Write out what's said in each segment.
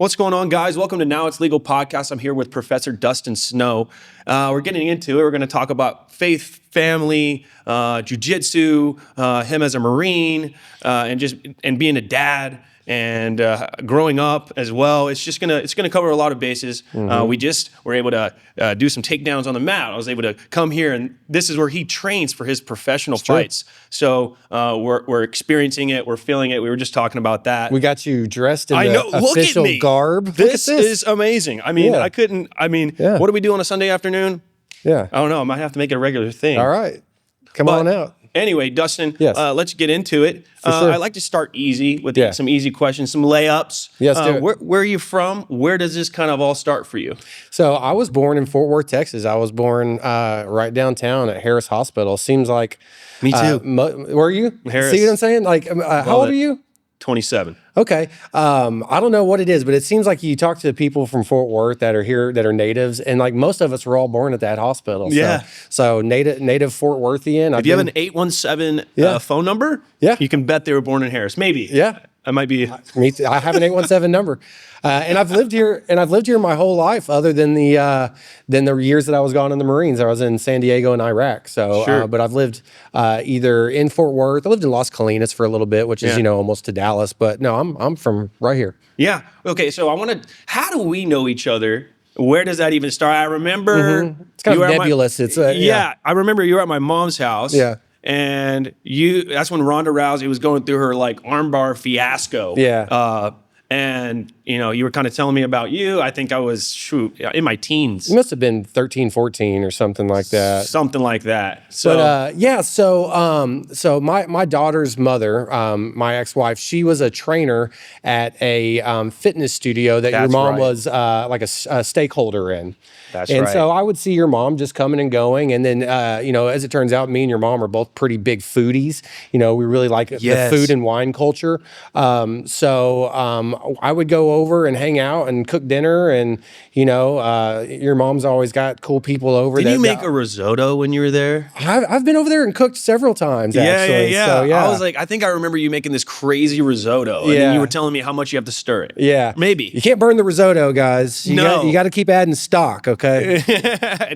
What's going on, guys? Welcome to Now It's Legal Podcast. I'm here with Professor Dustin Snow. We're getting into it. We're going to talk about faith, family, Jiu-Jitsu, him as a Marine, and being a dad and growing up as well. It's gonna cover a lot of bases. We just were able to do some takedowns on the mat. I was able to come here, and this is where he trains for his professional fights. So we're experiencing it. We're feeling it. We were just talking about that. We got you dressed in the official garb. This is amazing. I mean, what do we do on a Sunday afternoon? Yeah. I don't know. I might have to make it a regular thing. All right. Come on out. Anyway, Dustin, Yes. Let's get into it. Sure. I like to start easy with some easy questions, some layups. Yes, do it. Where are you from? Where does this kind of all start for you? So I was born in Fort Worth, Texas. I was born right downtown at Harris Hospital. Seems like... Me too. Were you? Harris. See what I'm saying? Like, how old are you? 27. Okay. I don't know what it is, but it seems like you talk to people from Fort Worth that are here, that are natives, and like most of us were all born at that hospital. Yeah. So native Fort Worthian. If you have an 817 phone number, you can bet they were born in Harris. Maybe. Yeah. I might be. Me too. I have an 817 number, and I've lived here. And I've lived here my whole life, other than the years that I was gone in the Marines. I was in San Diego and Iraq. So, but I've lived either in Fort Worth. I lived in Las Colinas for a little bit, which is almost to Dallas. But no, I'm from right here. Yeah. Okay. So I want to. How do we know each other? Where does that even start? I remember it's kind of nebulous. I remember you were at my mom's house. Yeah. And that's when Ronda Rousey was going through her like armbar fiasco. Yeah. And you were kind of telling me about you. I think I was in my teens. You must have been 13, 14 or something like that. Something like that. So so my daughter's mother, my ex-wife, she was a trainer at a fitness studio that your mom was like a stakeholder in. And so I would see your mom just coming and going. And then, as it turns out, me and your mom are both pretty big foodies. We really like the food and wine culture. I would go over and hang out and cook dinner. And, your mom's always got cool people over. Did you make a risotto when you were there? I've been over there and cooked several times, actually. Yeah. So, I was like, I think I remember you making this crazy risotto. And then you were telling me how much you have to stir it. Yeah. Maybe. You can't burn the risotto, guys. You got to keep adding stock, okay?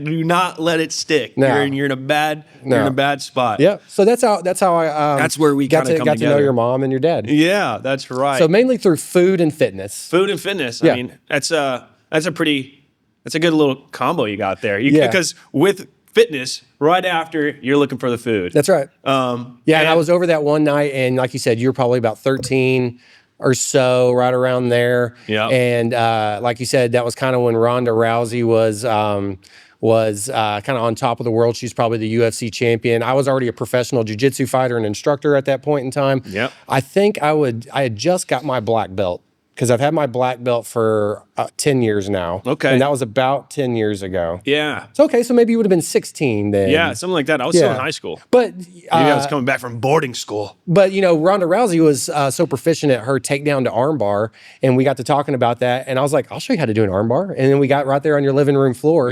Do not let it stick. No. You're in a bad spot. Yeah. So that's how I that's where we got to know your mom and your dad. Yeah, that's right. So mainly through food and fitness. Food and fitness. Yeah. I mean, that's a good little combo you got there. Because with fitness, right after you're looking for the food. That's right. And I was over that one night, and like you said, you were probably about 13 or so, right around there. Yeah. And like you said, that was kind of when Ronda Rousey was kind of on top of the world. She's probably the UFC champion. I was already a professional jiu-jitsu fighter and instructor at that point in time. Yep. I think I had just got my black belt, because I've had my black belt for 10 years now. Okay. And that was about 10 years ago. Yeah. So, okay, so maybe you would have been 16 then. Yeah, something like that. I was still in high school. But maybe I was coming back from boarding school. But, Ronda Rousey was so proficient at her takedown to armbar, and we got to talking about that, and I was like, I'll show you how to do an armbar. And then we got right there on your living room floor,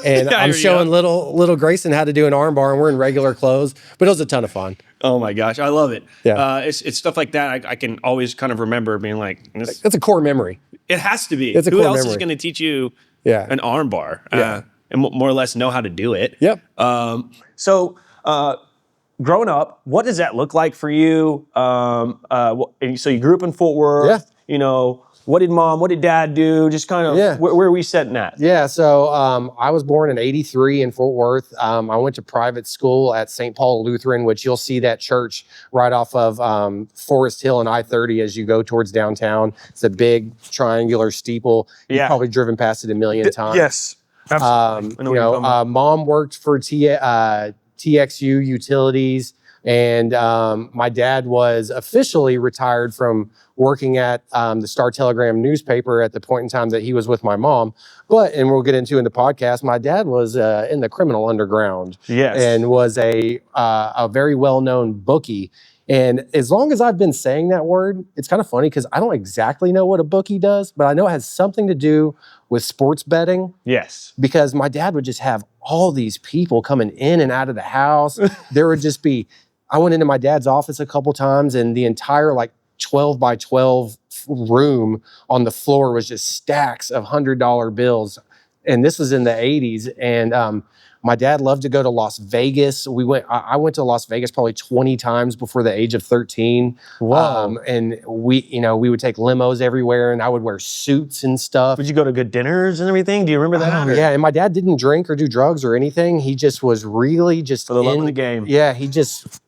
and I'm showing little Grayson how to do an armbar, and we're in regular clothes, but it was a ton of fun. Oh my gosh, I love it. Yeah. It's stuff like that I can always kind of remember being like, that's a core memory. It has to be. It's a Who core else memory. is going to teach you an arm bar? Yeah. And more or less know how to do it. Yep. So growing up, what does that look like for you? So you grew up in Fort Worth. Yeah. What did dad do? Just kind of where are we setting at? Yeah, so I was born in '83 in Fort Worth. I went to private school at St. Paul Lutheran, which you'll see that church right off of Forest Hill and I-30 as you go towards downtown. It's a big triangular steeple. You've probably driven past it a million times. Yes, absolutely. Mom worked for TXU Utilities, and my dad was officially retired from working at the Star-Telegram newspaper at the point in time that he was with my mom. And we'll get into in the podcast, my dad was in the criminal underground. Yes. And was a very well-known bookie. And as long as I've been saying that word, it's kind of funny because I don't exactly know what a bookie does, but I know it has something to do with sports betting. Yes. Because my dad would just have all these people coming in and out of the house. There would just be, I went into my dad's office a couple times, and the entire 12 by 12 room on the floor was just stacks of $100 bills. And this was in the 80s. And my dad loved to go to Las Vegas. I went to Las Vegas probably 20 times before the age of 13. Wow. And we would take limos everywhere, and I would wear suits and stuff. Would you go to good dinners and everything? Do you remember that? Yeah, and my dad didn't drink or do drugs or anything. He just was really just for the love of the game. Yeah, he just,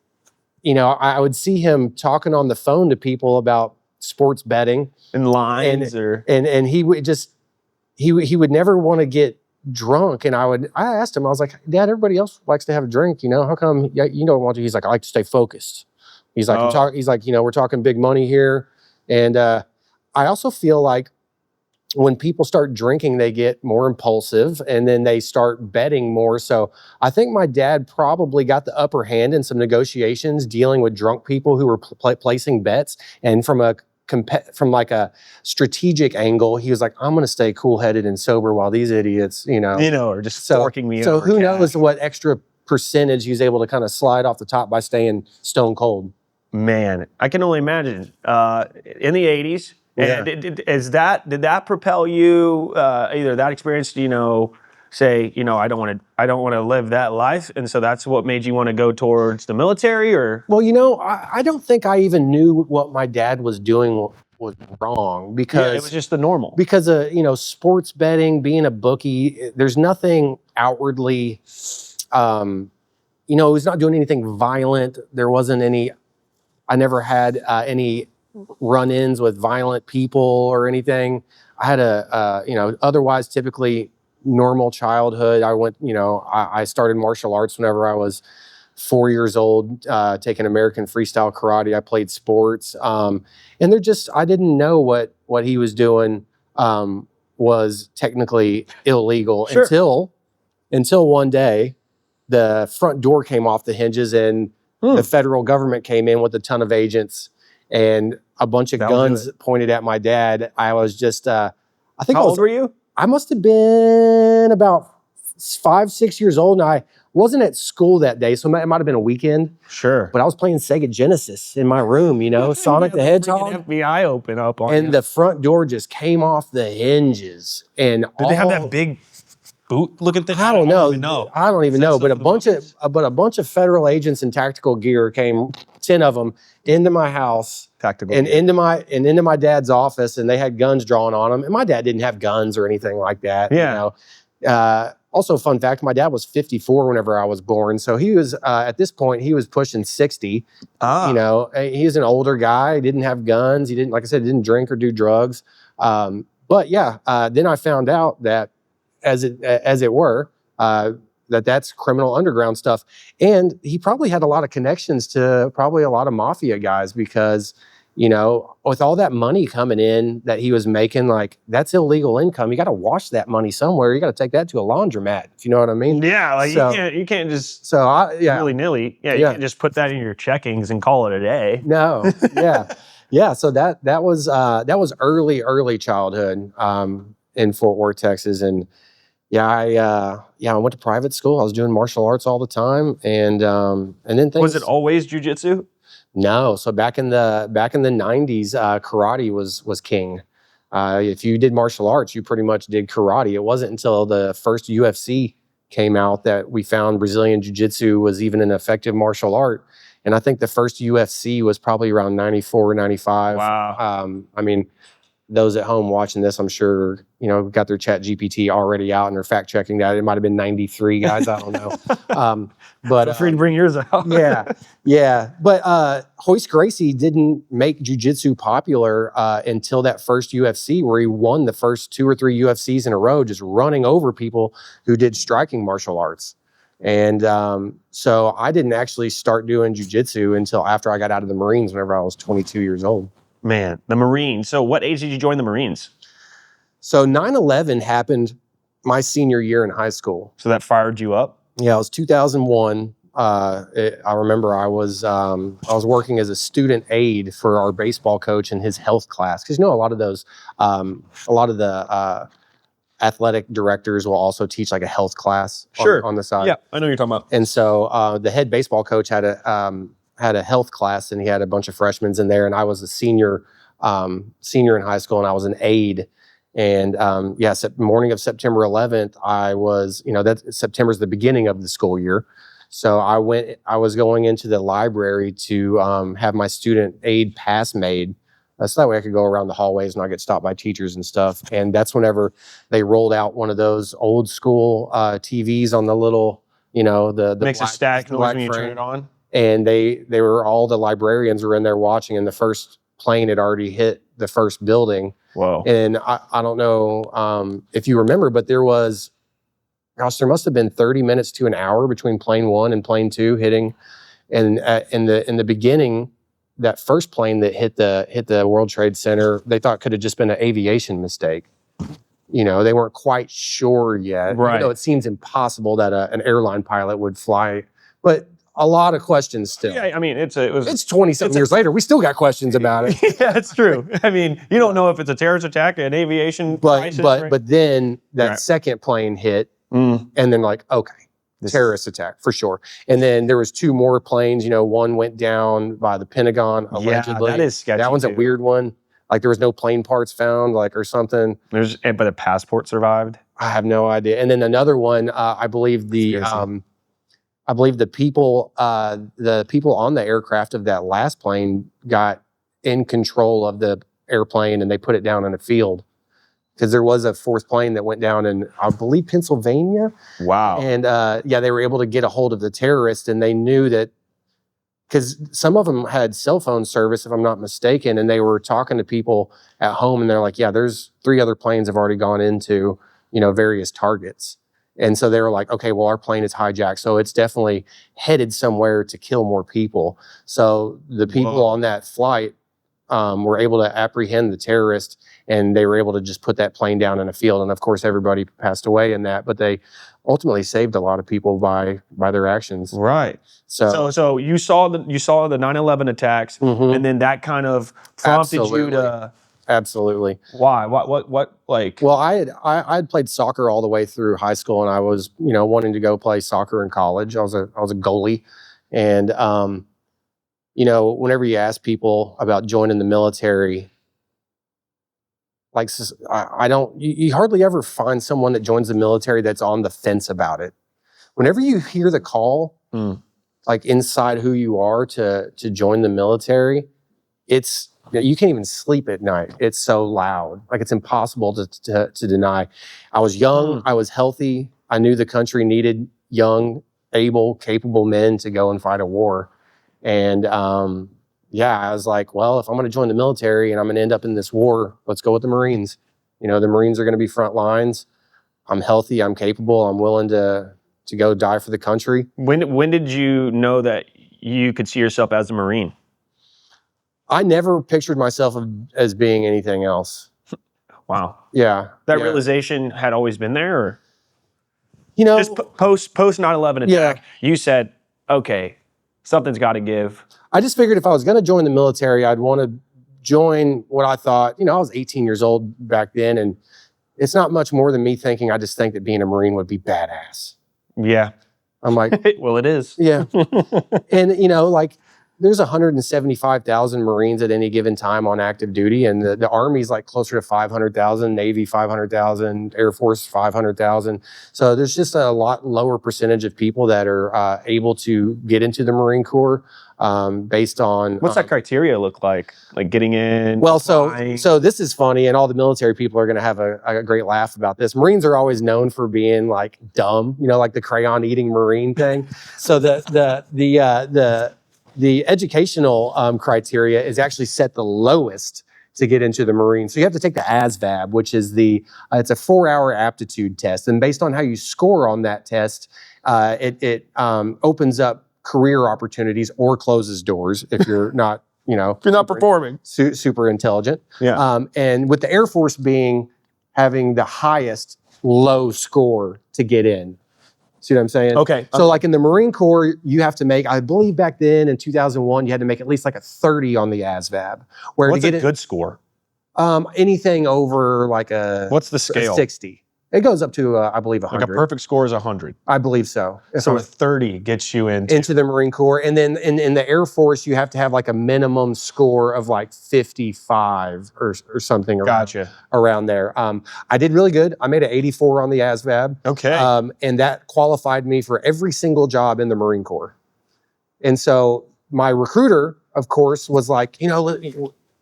I would see him talking on the phone to people about sports betting and lines, and he would just he would never want to get drunk. And I asked him, I was like, Dad, everybody else likes to have a drink, how come you don't want to? He's like, I like to stay focused. He's like, we're talking big money here. And I also feel like when people start drinking, they get more impulsive, and then they start betting more. So I think my dad probably got the upper hand in some negotiations dealing with drunk people who were placing bets. And from a strategic angle, he was like, I'm going to stay cool-headed and sober while these idiots, are just forking me. So who knows what extra percentage he was able to kind of slide off the top by staying stone cold. Man, I can only imagine. In the 80s, yeah. Did that propel you, either that experience, say, I don't want to live that life, and so that's what made you want to go towards the military? Or well, I don't think I even knew what my dad was doing was wrong, because it was just the normal. Because sports betting, being a bookie, there's nothing outwardly, he was not doing anything violent. There wasn't any. I never had any run-ins with violent people or anything. I had otherwise typically normal childhood. I went, I started martial arts whenever I was 4 years old, taking American freestyle karate. I played sports. And I didn't know what he was doing was technically illegal. Sure. until one day the front door came off the hinges, and the federal government came in with a ton of agents and a bunch of guns pointed at my dad. I was just, I think How old were you? I must have been about 5-6 years old, and I wasn't at school that day, so it might have been a weekend. Sure. But I was playing Sega Genesis in my room, Sonic the Hedgehog. FBI open up on and the front door just came off the hinges. And did they have that big boot-looking thing? I don't know. I don't even know. But a bunch of federal agents in tactical gear came, 10 of them, into my house. Into my dad's office, and they had guns drawn on them. And my dad didn't have guns or anything like that. Yeah. Also, fun fact, my dad was 54 whenever I was born. So he was, at this point, he was pushing 60. He was an older guy. He didn't have guns. He didn't, like I said, didn't drink or do drugs. Then I found out that, as it were, that's criminal underground stuff. And he probably had a lot of connections to probably a lot of mafia guys, because, with all that money coming in that he was making, like, that's illegal income. You got to wash that money somewhere. You got to take that to a laundromat, if you know what I mean. Yeah, like you can't just willy-nilly. Yeah, you can't just put that in your checkings and call it a day. No, yeah. So that was early childhood in Fort Worth, Texas, and I went to private school. I was doing martial arts all the time, and then things. Was it always jiu-jitsu? No. So back in the 90s, karate was king. If you did martial arts, you pretty much did karate. It wasn't until the first UFC came out that we found Brazilian Jiu-Jitsu was even an effective martial art. And I think the first UFC was probably around 94, 95. Wow. Those at home watching this, I'm sure, got their Chat GPT already out and they're fact checking that. It might have been 93, guys. I don't know. But feel free to bring yours out. yeah. But Hoist Gracie didn't make jiu-jitsu popular until that first UFC, where he won the first 2 or 3 UFCs in a row, just running over people who did striking martial arts. And so I didn't actually start doing jiu-jitsu until after I got out of the Marines, whenever I was 22 years old. Man, the Marines. So what age did you join the Marines? So 9/11 happened my senior year in high school. So that fired you up? Yeah, it was 2001. I remember I was working as a student aide for our baseball coach in his health class, because a lot of the athletic directors will also teach like a health class on the side. Yeah, I know what you're talking about. And so the head baseball coach had a health class, and he had a bunch of freshmen in there, and I was a senior senior in high school, and I was an aide. And morning of September 11th, I was, September's the beginning of the school year. So I was going into the library to have my student aid pass made. So that way I could go around the hallways and not get stopped by teachers and stuff. And that's whenever they rolled out one of those old school TVs on the little, the makes black, a static noise when you frame. turn it on. And all the librarians were in there watching, and the first plane had already hit the first building. Whoa. And I don't know if you remember, but there must have been 30 minutes to an hour between plane 1 and plane 2 hitting. And in the beginning, that first plane that hit the World Trade Center, they thought could have just been an aviation mistake. They weren't quite sure yet. Right. It seems impossible that an airline pilot would fly, but a lot of questions still. Yeah, I mean, it's 20-something years later. We still got questions about it. Yeah, it's true. I mean, you don't know if it's a terrorist attack, an aviation crisis. But then that second plane hit, and then okay, terrorist attack for sure. And then there was 2 more planes. One went down by the Pentagon allegedly. Yeah, that is sketchy. That one's a weird one. There was no plane parts found, or something. But the passport survived. I have no idea. And then another one, I believe the people on the aircraft of that last plane got in control of the airplane, and they put it down in a field, because there was a 4th plane that went down in, I believe, Pennsylvania. Wow. And they were able to get a hold of the terrorist, and they knew that, because some of them had cell phone service, if I'm not mistaken, and they were talking to people at home, and they're like, yeah, there's 3 other planes have already gone into, various targets. And so they were like, okay, well, our plane is hijacked, so it's definitely headed somewhere to kill more people. So the people on that flight were able to apprehend the terrorist, and they were able to just put that plane down in a field. And of course, everybody passed away in that, but they ultimately saved a lot of people by their actions. Right. So you saw the 9/11 attacks, and then that kind of prompted you to. Absolutely. Why? What like? Well, I had played soccer all the way through high school, and I was, wanting to go play soccer in college. I was a goalie, and whenever you ask people about joining the military, you hardly ever find someone that joins the military that's on the fence about it. Whenever you hear the call, inside who you are to join the military, you can't even sleep at night. It's so loud. It's impossible to deny. I was young. I was healthy. I knew the country needed young, able, capable men to go and fight a war. And I was like, well, if I'm going to join the military and I'm going to end up in this war, let's go with the Marines. The Marines are going to be front lines. I'm healthy. I'm capable. I'm willing to go die for the country. When did you know that you could see yourself as a Marine? I never pictured myself as being anything else. Wow. Yeah. That realization had always been there? Or? Just post 9/11 attack, you said, okay, something's got to give. I just figured if I was going to join the military, I'd want to join what I thought. I was 18 years old back then, and it's not much more than me thinking, I just think that being a Marine would be badass. Yeah. I'm like, well, it is. Yeah. And, there's 175,000 Marines at any given time on active duty, and the Army's closer to 500,000, Navy 500,000, Air Force 500,000. So there's just a lot lower percentage of people that are able to get into the Marine Corps based on... What's that criteria look like? Getting in? Well, so this is funny, and all the military people are going to have a great laugh about this. Marines are always known for being dumb, the crayon eating Marine thing. So the educational criteria is actually set the lowest to get into the Marines. So you have to take the ASVAB, which is it's a 4-hour aptitude test. And based on how you score on that test, it opens up career opportunities or closes doors if you're not, if you're not performing. Super intelligent. Yeah. And with the Air Force having the highest low score to get in. See what I'm saying? Okay. So in the Marine Corps, you have to make, I believe back then in 2001, you had to make at least a 30 on the ASVAB. What's a good score? Anything over What's the scale? A 60. It goes up to, I believe, 100. Like a perfect score is 100. I believe so. So a 30 gets you into the Marine Corps. And then in the Air Force, you have to have like a minimum score of like 55 or something around there. I did really good. I made an 84 on the ASVAB. Okay. And that qualified me for every single job in the Marine Corps. And so my recruiter, of course, was like,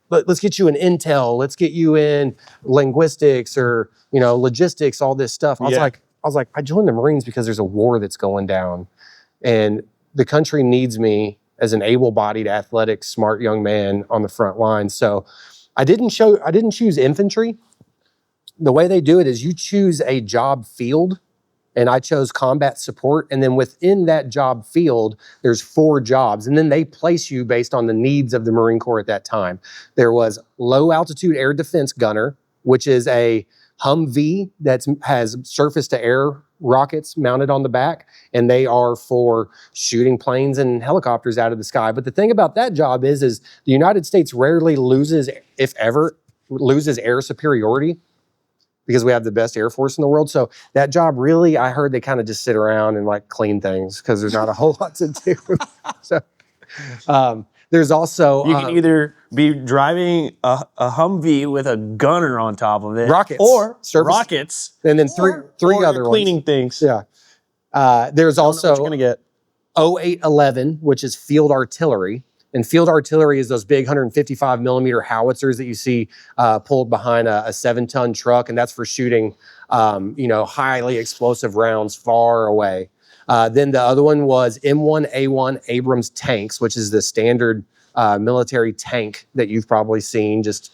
let's get you in intel. Let's get you in linguistics or, logistics, all this stuff. I was like, I joined the Marines because there's a war that's going down and the country needs me as an able-bodied, athletic, smart young man on the front line. So I didn't choose infantry. The way they do it is you choose a job field, and I chose combat support. And then within that job field, there's 4 jobs. And then they place you based on the needs of the Marine Corps at that time. There was low altitude air defense gunner, which is a Humvee that has surface to air rockets mounted on the back. And they are for shooting planes and helicopters out of the sky. But the thing about that job is the United States rarely loses, if ever, loses air superiority, because we have the best Air Force in the world. So that job really, I heard they kind of just sit around and like clean things because there's not a whole lot to do. So there's also... You can either be driving a Humvee with a gunner on top of it. Rockets. Or surface, rockets. And then three other cleaning ones. things. Yeah. There's also what you're going to get. 0811, which is field artillery. And field artillery is those big 155 millimeter howitzers that you see pulled behind a 7-ton truck. And that's for shooting, highly explosive rounds far away. Then the other one was M1A1 Abrams tanks, which is the standard military tank that you've probably seen just,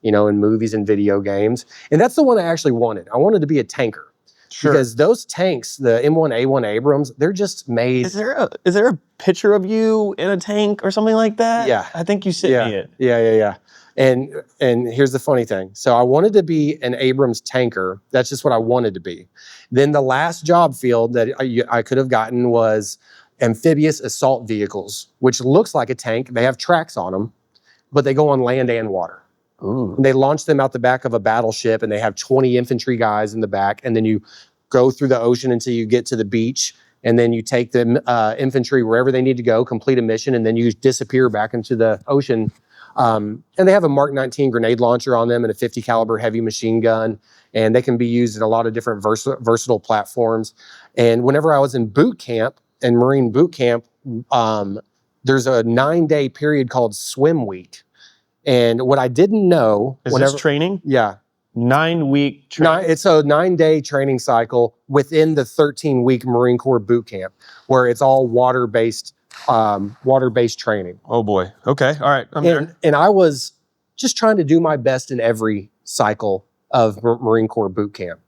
in movies and video games. And that's the one I actually wanted. I wanted to be a tanker. Sure. Because those tanks, the M1A1 Abrams, they're just made. Is there a picture of you in a tank or something like that? Yeah. I think you sent me it. Yeah. And here's the funny thing. So I wanted to be an Abrams tanker. That's just what I wanted to be. Then the last job field that I could have gotten was amphibious assault vehicles, which looks like a tank. They have tracks on them, but they go on land and water. Ooh. And they launch them out the back of a battleship, and they have 20 infantry guys in the back. And then you go through the ocean until you get to the beach. And then you take the infantry wherever they need to go, complete a mission, and then you disappear back into the ocean. And they have a Mark 19 grenade launcher on them and a 50 caliber heavy machine gun. And they can be used in a lot of different versatile platforms. And whenever I was in boot camp, in Marine boot camp, there's a 9-day period called swim week. And what I didn't know... Is this training? Yeah. 9-week training? It's a 9-day training cycle within the 13-week Marine Corps boot camp, where it's all water-based training. Oh boy. Okay. All right. And I was just trying to do my best in every cycle of Marine Corps boot camp.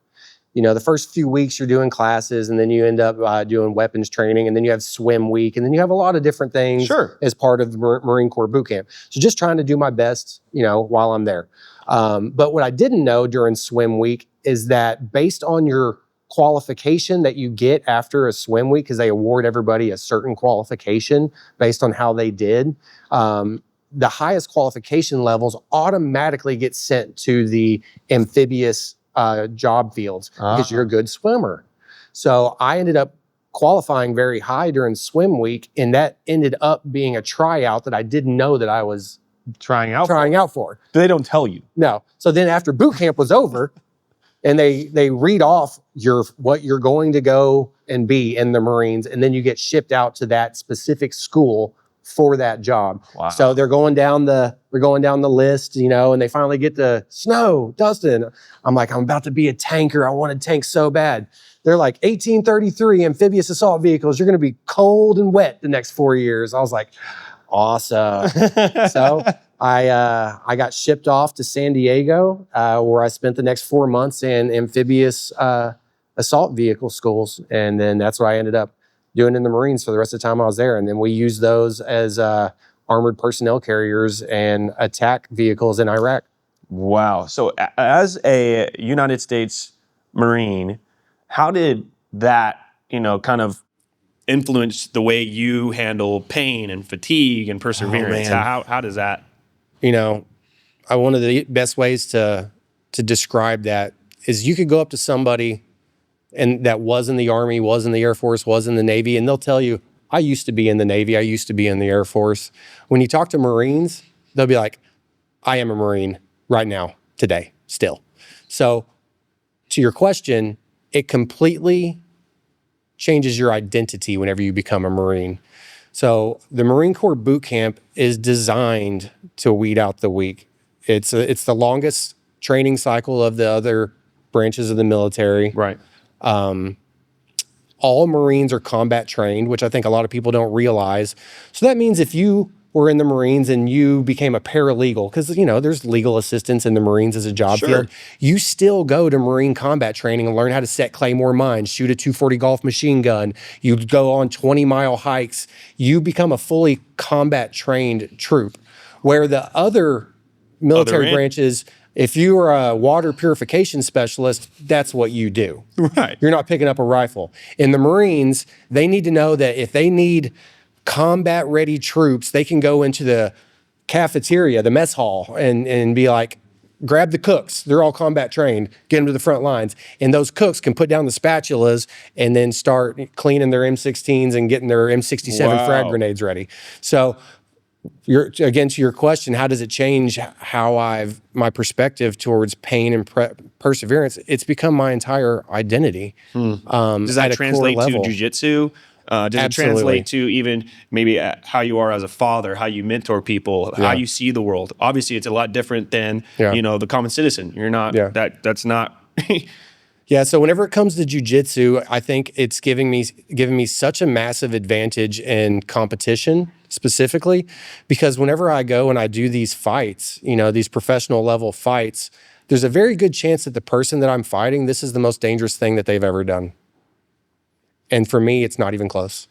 The first few weeks you're doing classes, and then you end up doing weapons training, and then you have swim week, and then you have a lot of different things as part of the Marine Corps boot camp. So just trying to do my best, while I'm there. But what I didn't know during swim week is that based on your qualification that you get after a swim week, because they award everybody a certain qualification based on how they did, the highest qualification levels automatically get sent to the amphibious job fields because you're a good swimmer. So I ended up qualifying very high during swim week, and that ended up being a tryout that I didn't know that I was trying out for. They don't tell you. No. So then after boot camp was over, and they read off what you're going to go and be in the Marines, and then you get shipped out to that specific school for that job. Wow. So they're going down the list, and they finally get to Snow, Dustin. I'm like, I'm about to be a tanker. I want to tank so bad. They're like 1833 amphibious assault vehicles. You're going to be cold and wet the next 4 years. I was like, awesome. So I got shipped off to San Diego, where I spent the next 4 months in amphibious assault vehicle schools. And then that's what I ended up doing in the Marines for the rest of the time I was there. And then we used those as armored personnel carriers and attack vehicles in Iraq. Wow. So as a United States Marine, how did that, kind of influence the way you handle pain and fatigue and perseverance? How does that? One of the best ways to describe that is you could go up to somebody and that was in the Army, was in the Air Force, was in the Navy, and they'll tell you, I used to be in the Navy, I used to be in the Air Force. When you talk to Marines, they'll be like, I am a Marine right now, today, still. So to your question, it completely changes your identity whenever you become a Marine. So the Marine Corps boot camp is designed to weed out the weak. It's the longest training cycle of the other branches of the military. Right. All Marines are combat trained, which I think a lot of people don't realize. So that means if you were in the Marines and you became a paralegal, because, you know, there's legal assistance in the Marines as a job field, you still go to Marine combat training and learn how to set claymore mines, shoot a 240 Golf machine gun. You go on 20-mile hikes. You become a fully combat trained troop, where the other military branches, if you are a water purification specialist, that's what you do. Right. You're not picking up a rifle. In the Marines, they need to know that if they need combat-ready troops, they can go into the cafeteria, the mess hall, and be like, grab the cooks. They're all combat trained. Get them to the front lines. And those cooks can put down the spatulas and then start cleaning their M16s and getting their M67 frag grenades ready. So again, to your question, how does it change how my perspective towards pain and perseverance? It's become my entire identity. Does that translate to jiu-jitsu? Does it translate to even maybe how you are as a father, how you mentor people, how you see the world? Obviously, it's a lot different than the common citizen. You're not that's not. Yeah, so whenever it comes to jiu-jitsu, I think it's giving me such a massive advantage in competition specifically, because whenever I go and I do these fights, these professional level fights, there's a very good chance that the person that I'm fighting, this is the most dangerous thing that they've ever done. And for me, it's not even close.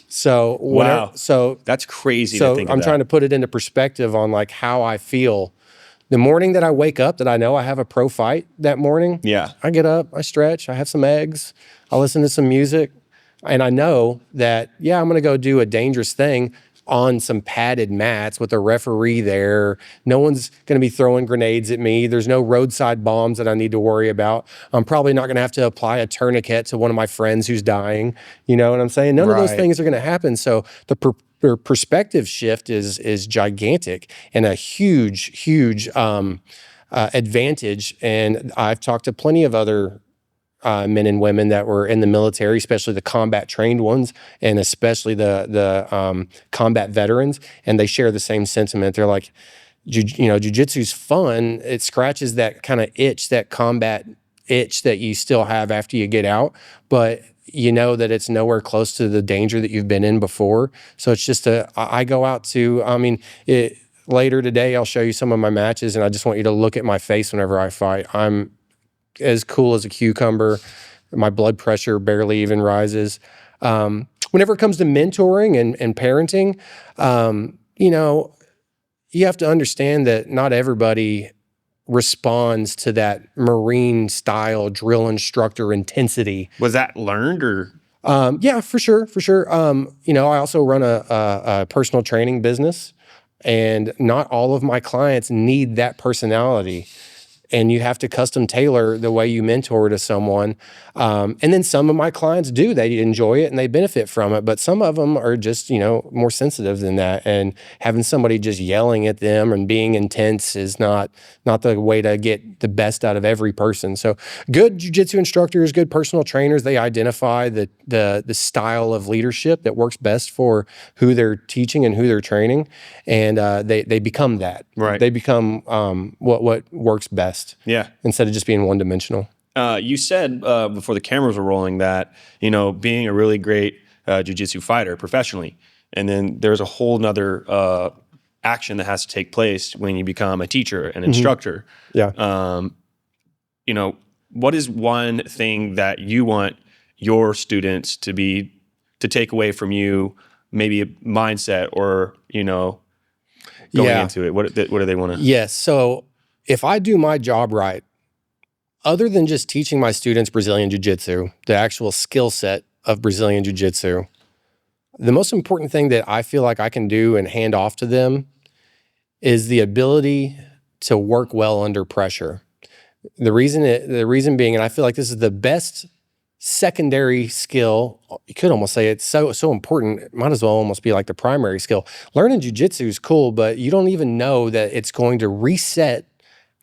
So that's crazy so to think I'm of trying to put it into perspective on like how I feel. The morning that I wake up, that I know I have a pro fight that morning, I get up, I stretch, I have some eggs, I listen to some music, and I know that, I'm going to go do a dangerous thing on some padded mats with a referee there. No one's going to be throwing grenades at me. There's no roadside bombs that I need to worry about. I'm probably not going to have to apply a tourniquet to one of my friends who's dying. You know what I'm saying? None of those things are going to happen. So the perspective shift is gigantic and a huge advantage. And I've talked to plenty of other men and women that were in the military, especially the combat trained ones, and especially the combat veterans, and they share the same sentiment. They're like, jiu-jitsu's fun. It scratches that kind of itch, that combat itch that you still have after you get out, but you know that it's nowhere close to the danger that you've been in before. So it's just I go out to, later today, I'll show you some of my matches, and I just want you to look at my face whenever I fight. I'm as cool as a cucumber. My blood pressure barely even rises. Whenever it comes to mentoring and parenting, you have to understand that not everybody responds to that Marine style drill instructor intensity. Was that learned or? Yeah, for sure. I also run a personal training business, and not all of my clients need that personality. And you have to custom tailor the way you mentor to someone. And then some of my clients do. They enjoy it and they benefit from it. But some of them are just, more sensitive than that. And having somebody just yelling at them and being intense is not the way to get the best out of every person. So good jiu-jitsu instructors, good personal trainers, they identify the style of leadership that works best for who they're teaching and who they're training. And they become that. Right. They become what works best. Yeah. Instead of just being one-dimensional. You said before the cameras were rolling that, being a really great jiu-jitsu fighter professionally, and then there's a whole nother action that has to take place when you become a teacher, an instructor. Yeah. What is one thing that you want your students to take away from you, maybe a mindset or, going into it? What do they want to? Yes. So if I do my job right, other than just teaching my students Brazilian Jiu-Jitsu, the actual skill set of Brazilian Jiu-Jitsu, the most important thing that I feel like I can do and hand off to them is the ability to work well under pressure. The reason being, and I feel like this is the best secondary skill. You could almost say it's so important. It might as well almost be like the primary skill. Learning jiu-jitsu is cool, but you don't even know that it's going to reset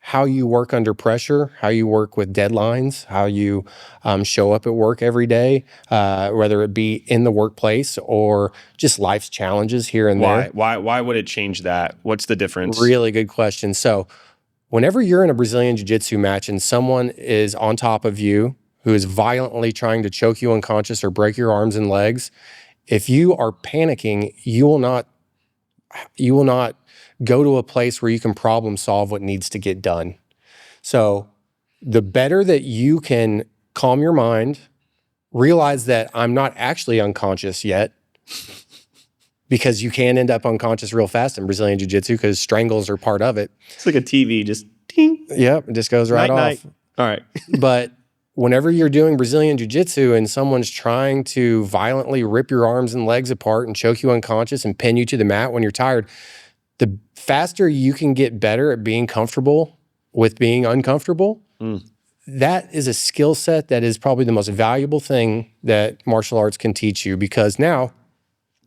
how you work under pressure, how you work with deadlines, how you show up at work every day, whether it be in the workplace or just life's challenges here and there. Why would it change that? What's the difference? Really good question. So whenever you're in a Brazilian Jiu-Jitsu match and someone is on top of you who is violently trying to choke you unconscious or break your arms and legs, if you are panicking, you will not go to a place where you can problem solve what needs to get done. So the better that you can calm your mind, realize that I'm not actually unconscious yet, because you can end up unconscious real fast in Brazilian Jiu-Jitsu because strangles are part of it. It's like a TV, just ding. Yep, it just goes right off. Night. All right. But whenever you're doing Brazilian Jiu-Jitsu and someone's trying to violently rip your arms and legs apart and choke you unconscious and pin you to the mat when you're tired, the faster you can get better at being comfortable with being uncomfortable, that is a skill set that is probably the most valuable thing that martial arts can teach you. Because now,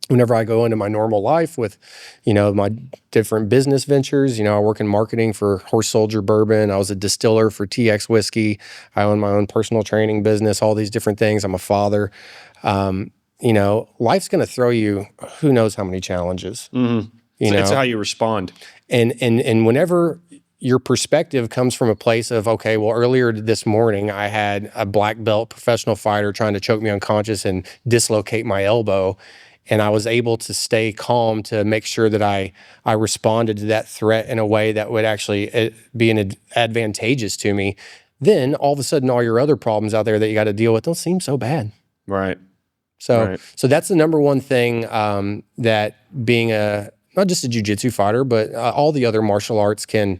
whenever I go into my normal life with, my different business ventures, I work in marketing for Horse Soldiers Bourbon. I was a distiller for TX Whiskey. I own my own personal training business, all these different things. I'm a father. Life's going to throw you who knows how many challenges. It's how you respond. And whenever your perspective comes from a place of, okay, well, earlier this morning, I had a black belt professional fighter trying to choke me unconscious and dislocate my elbow. And I was able to stay calm to make sure that I responded to that threat in a way that would actually be advantageous to me. Then all of a sudden, all your other problems out there that you got to deal with don't seem so bad. Right. So that's the number one thing that being not just a jiu-jitsu fighter, but all the other martial arts can.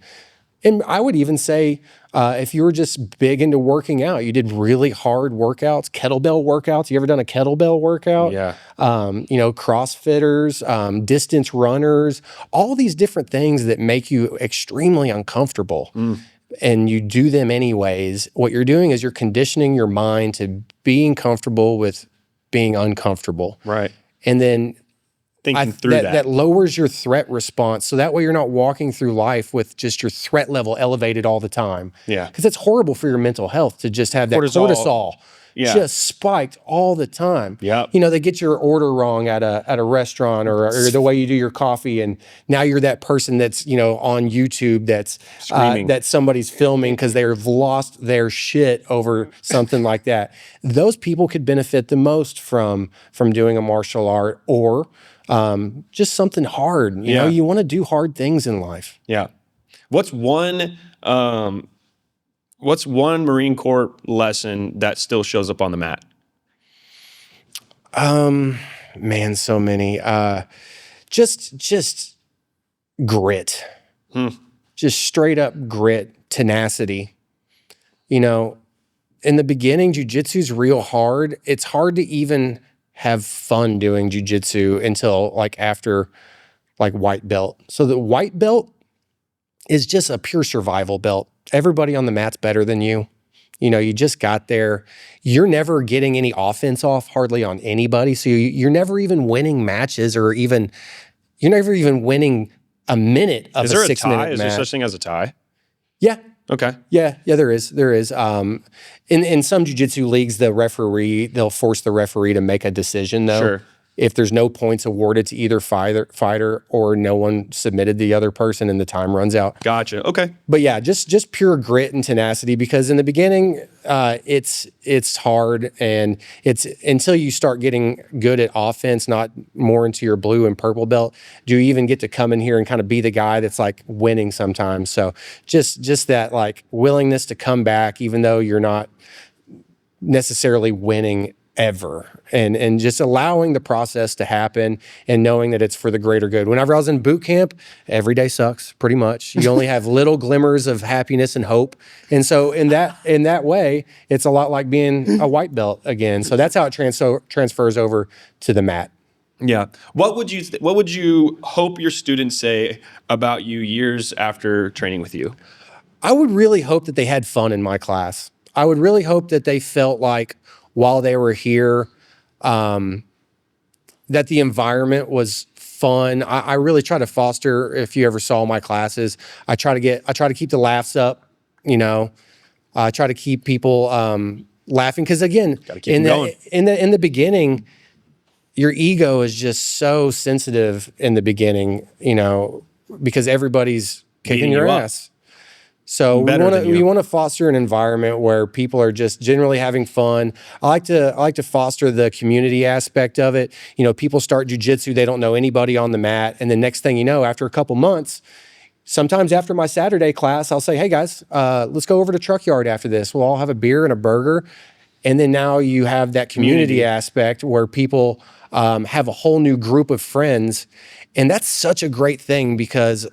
And I would even say, if you were just big into working out, you did really hard workouts, kettlebell workouts. You ever done a kettlebell workout? Yeah. CrossFitters, distance runners, all these different things that make you extremely uncomfortable. And you do them anyways. What you're doing is you're conditioning your mind to being comfortable with being uncomfortable. Right. And then thinking through that. That lowers your threat response. So that way you're not walking through life with just your threat level elevated all the time. Yeah. Because it's horrible for your mental health to just have that cortisol just spiked all the time. Yep. They get your order wrong at a restaurant or the way you do your coffee, and now you're that person that's on YouTube that's that somebody's filming because they've lost their shit over something like that. Those people could benefit the most from doing a martial art or just something hard. You want to do hard things in life. Yeah. What's one Marine Corps lesson that still shows up on the mat? Man, so many. Just grit. Just straight up grit, tenacity. In the beginning, jiu-jitsu's real hard. It's hard to even have fun doing jiu-jitsu until after white belt. So the white belt is just a pure survival belt. Everybody on the mat's better than you. You just got there. You're never getting any offense off hardly on anybody. So you're never even winning matches you're never even winning a minute of a 6 minute match. Is there such thing as a tie? Yeah. Okay. Yeah, there is. In some jiu-jitsu leagues, they'll force the referee to make a decision though. Sure. If there's no points awarded to either fighter or no one submitted the other person and the time runs out. Gotcha. Okay. But yeah, just pure grit and tenacity, because in the beginning, it's hard, and it's until you start getting good at offense, not more into your blue and purple belt, do you even get to come in here and kind of be the guy that's winning sometimes. So just that willingness to come back, even though you're not necessarily winning ever, and just allowing the process to happen and knowing that it's for the greater good. Whenever I was in boot camp, every day sucks pretty much. You only have little glimmers of happiness and hope. And so in that way, it's a lot like being a white belt again. So that's how it transfers over to the mat. Yeah. What would you hope your students say about you years after training with you? I would really hope that they had fun in my class. I would really hope that they felt like while they were here, that the environment was fun. I really try to foster, if you ever saw my classes, I try to keep the laughs up, you know. I try to keep people laughing. Because again, in the beginning, your ego is just so sensitive in the beginning, you know, because everybody's kicking your ass. So we want to foster an environment where people are just generally having fun. I like to foster the community aspect of it. You know, people start jiu-jitsu, they don't know anybody on the mat, and the next thing you know, after a couple months, sometimes after my Saturday class, I'll say, "Hey guys, let's go over to Truck Yard after this. We'll all have a beer and a burger." And then now you have that community aspect where people have a whole new group of friends, and that's such a great thing because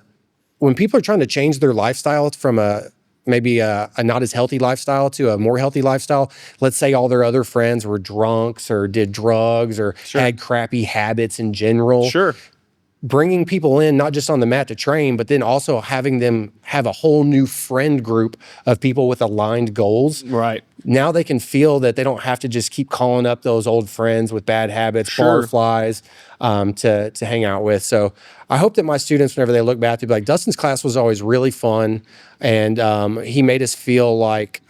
when people are trying to change their lifestyle from maybe a not as healthy lifestyle to a more healthy lifestyle, let's say all their other friends were drunks or did drugs or had crappy habits in general. Sure. Bringing people in, not just on the mat to train, but then also having them have a whole new friend group of people with aligned goals. Right. Now they can feel that they don't have to just keep calling up those old friends with bad habits, barflies, to hang out with. So I hope that my students, whenever they look back, they'll be like, Dustin's class was always really fun, and he made us feel like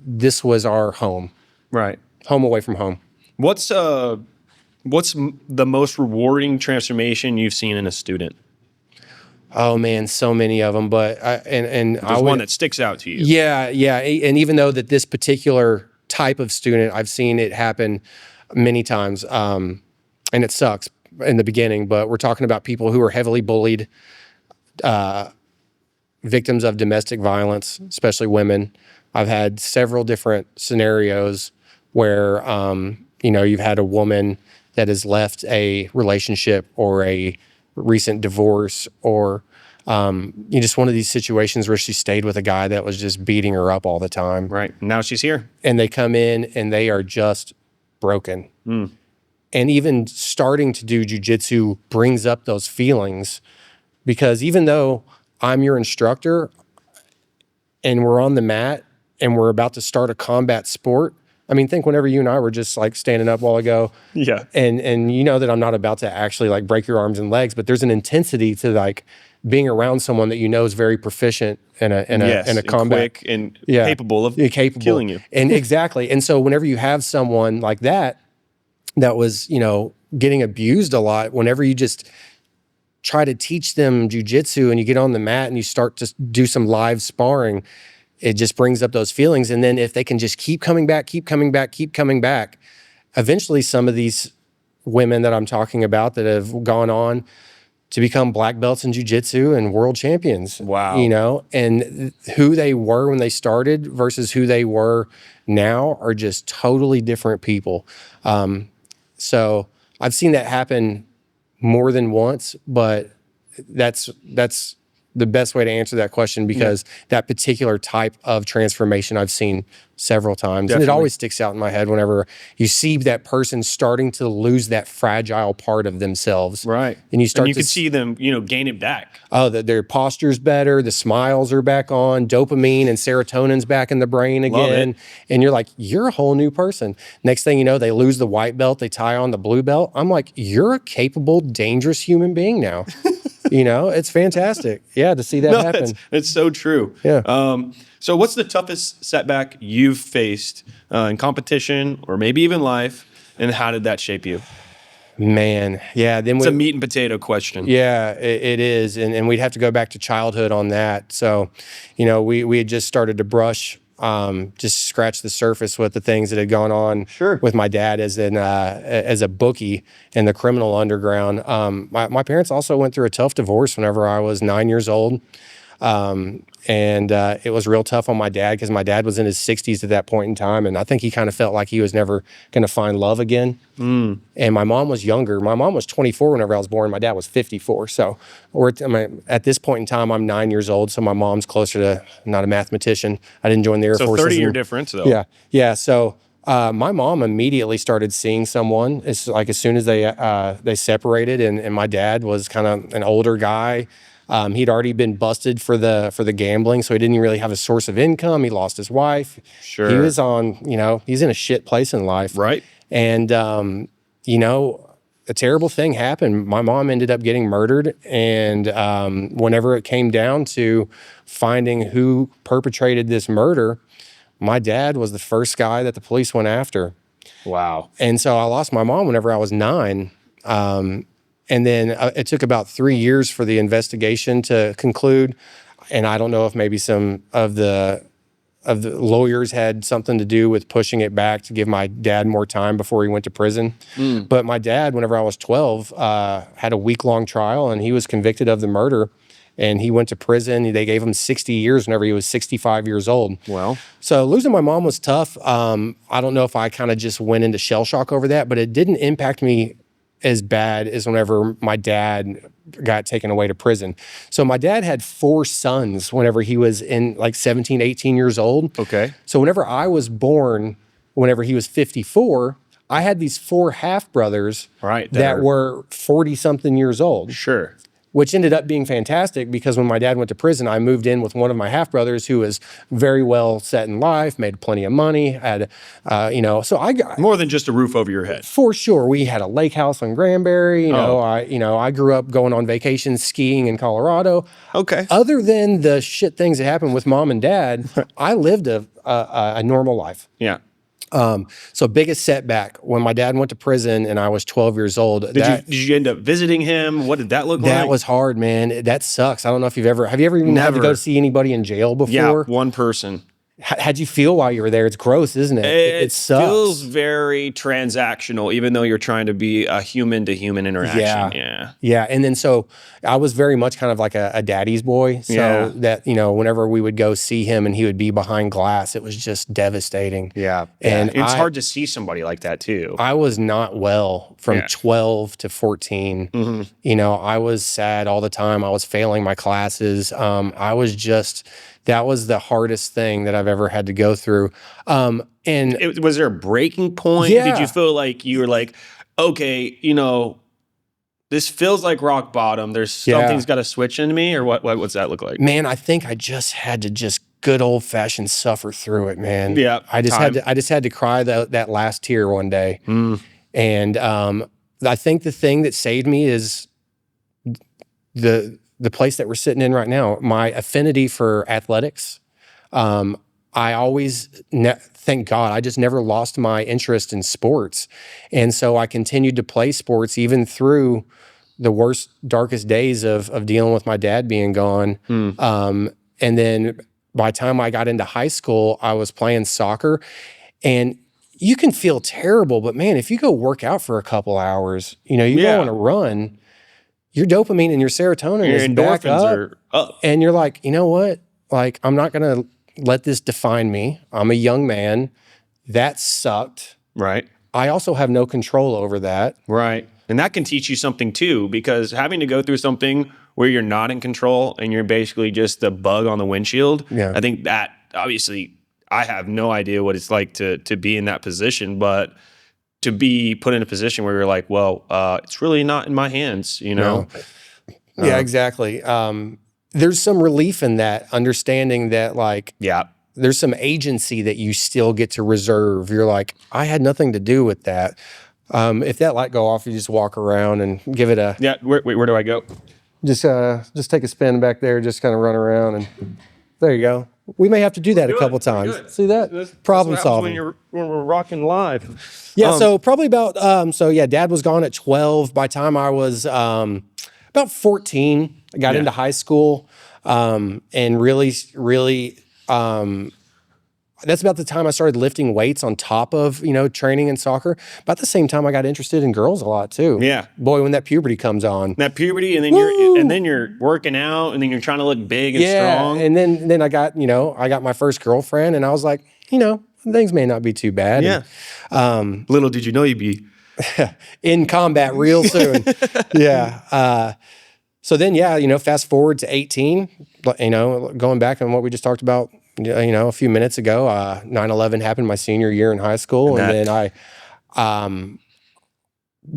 this was our home. Right. Home away from home. What's the most rewarding transformation you've seen in a student? Oh man, so many of them, but There's one that sticks out to you. Yeah, and even though that this particular type of student, I've seen it happen many times, and it sucks in the beginning. But we're talking about people who are heavily bullied, victims of domestic violence, especially women. I've had several different scenarios where you've had a woman that has left a relationship or a recent divorce or just one of these situations where she stayed with a guy that was just beating her up all the time. Right. Now she's here. And they come in and they are just broken. And even starting to do jiu-jitsu brings up those feelings because even though I'm your instructor and we're on the mat and we're about to start a combat sport, I mean, think whenever you and I were just like standing up a while ago. Yeah. And you know that I'm not about to actually like break your arms and legs, but there's an intensity to like being around someone that you know is very proficient in a combat. Quick and capable of killing you. And exactly. And so whenever you have someone like that was, getting abused a lot, whenever you just try to teach them jiu-jitsu and you get on the mat and you start to do some live sparring, it just brings up those feelings. And then if they can just keep coming back, eventually some of these women that I'm talking about that have gone on to become black belts in jiu-jitsu and world champions. Wow. And who they were when they started versus who they were now are just totally different people. So I've seen that happen more than once, but that's the best way to answer that question because that particular type of transformation I've seen several times. Definitely. And it always sticks out in my head whenever you see that person starting to lose that fragile part of themselves. Right. And you can see them, gain it back. Oh, their posture's better. The smiles are back on. Dopamine and serotonin's back in the brain again. And you're like, you're a whole new person. Next thing you know, they lose the white belt. They tie on the blue belt. I'm like, you're a capable, dangerous human being now. It's fantastic. Yeah, to see that happen. It's so true. Yeah. So what's the toughest setback you've faced in competition or maybe even life, and how did that shape you? Man, yeah. It's a meat and potato question. Yeah, it is. And we'd have to go back to childhood on that. So, we had just started to brush, just scratch the surface with the things that had gone on with my dad as a bookie in the criminal underground. My parents also went through a tough divorce whenever I was 9 years old. And it was real tough on my dad because my dad was in his 60s at that point in time. And I think he kind of felt like he was never going to find love again. And my mom was younger. My mom was 24 whenever I was born. My dad was 54. So at this point in time, I'm 9 years old. So my mom's closer to, I'm not a mathematician. I didn't join the Air Force. So 30-year difference though. Yeah. So my mom immediately started seeing someone. It's like as soon as they separated and my dad was kind of an older guy. He'd already been busted for the gambling, so he didn't really have a source of income. He lost his wife. Sure. He was on, he's in a shit place in life. Right. And, a terrible thing happened. My mom ended up getting murdered. And whenever it came down to finding who perpetrated this murder, my dad was the first guy that the police went after. Wow. And so I lost my mom whenever I was 9. And then it took about 3 years for the investigation to conclude. And I don't know if maybe some of the lawyers had something to do with pushing it back to give my dad more time before he went to prison. But my dad, whenever I was 12, had a week-long trial, and he was convicted of the murder. And he went to prison. They gave him 60 years whenever he was 65 years old. Well, so losing my mom was tough. I don't know if I kind of just went into shell shock over that, but it didn't impact me as bad as whenever my dad got taken away to prison. So my dad had 4 sons whenever he was in like 17, 18 years old. okay. So whenever I was born, whenever he was 54, I had these 4 half-brothers Right, that were 40-something years old. Sure. Which ended up being fantastic because when my dad went to prison, I moved in with one of my half-brothers who was very well set in life, made plenty of money, had, so I got... More than just a roof over your head. For sure. We had a lake house on Granbury. I grew up going on vacation skiing in Colorado. Okay. Other than the shit things that happened with mom and dad, I lived a normal life. Yeah. So biggest setback when my dad went to prison and I was 12 years old. Did you end up visiting him? What did that look like? That was hard, man. That sucks. I don't know if have you ever even had to go see anybody in jail before? Yeah, one person. How'd you feel while you were there? It's gross, isn't it? It sucks. Feels very transactional, even though you're trying to be a human-to-human interaction. Yeah. And then so I was very much kind of like a daddy's boy. So that, whenever we would go see him and he would be behind glass, it was just devastating. Yeah. And it's hard to see somebody like that too. I was not well from 12 to 14. Mm-hmm. I was sad all the time. I was failing my classes. That was the hardest thing that I've ever had to go through. Was there a breaking point? Yeah. Did you feel like you were like, okay, this feels like rock bottom. There's something's got to switch in me, or what's that look like? Man, I think I just had to good old fashioned suffer through it, man. Yeah. I just had to cry that last tear one day. And I think the thing that saved me is the place that we're sitting in right now, my affinity for athletics. I always, thank God, I just never lost my interest in sports. And so I continued to play sports even through the worst, darkest days of dealing with my dad being gone. And then by the time I got into high school, I was playing soccer. And you can feel terrible, but man, if you go work out for a couple hours, you go on a run, your dopamine and your serotonin is back up, and you're like, you know what? Like, I'm not going to let this define me. I'm a young man. That sucked. Right. I also have no control over that. Right. And that can teach you something too, because having to go through something where you're not in control and you're basically just a bug on the windshield, I think that obviously I have no idea what it's like to be in that position, but to be put in a position where you're like, well, it's really not in my hands, No. Yeah, exactly. There's some relief in that, understanding that there's some agency that you still get to reserve. You're like, I had nothing to do with that. If that light go off, you just walk around and give it a... Yeah, where do I go? Just take a spin back there, just kind of run around, and there you go. We may have to do that a couple times. Good. See that? Problem solving. When we're rocking live. Yeah, so probably about, Dad was gone at 12. By the time I was about 14, I got into high school, and really, that's about the time I started lifting weights on top of, training and soccer. About the same time I got interested in girls a lot too. Yeah. Boy, when that puberty comes on. That puberty, and then you're working out, and then you're trying to look big and strong. And then I got my first girlfriend, and I was like, things may not be too bad. Yeah. And, little did you know you'd be in combat real soon. Yeah. So then, fast forward to 18, going back on what we just talked about, a few minutes ago, 9/11 happened my senior year in high school. And then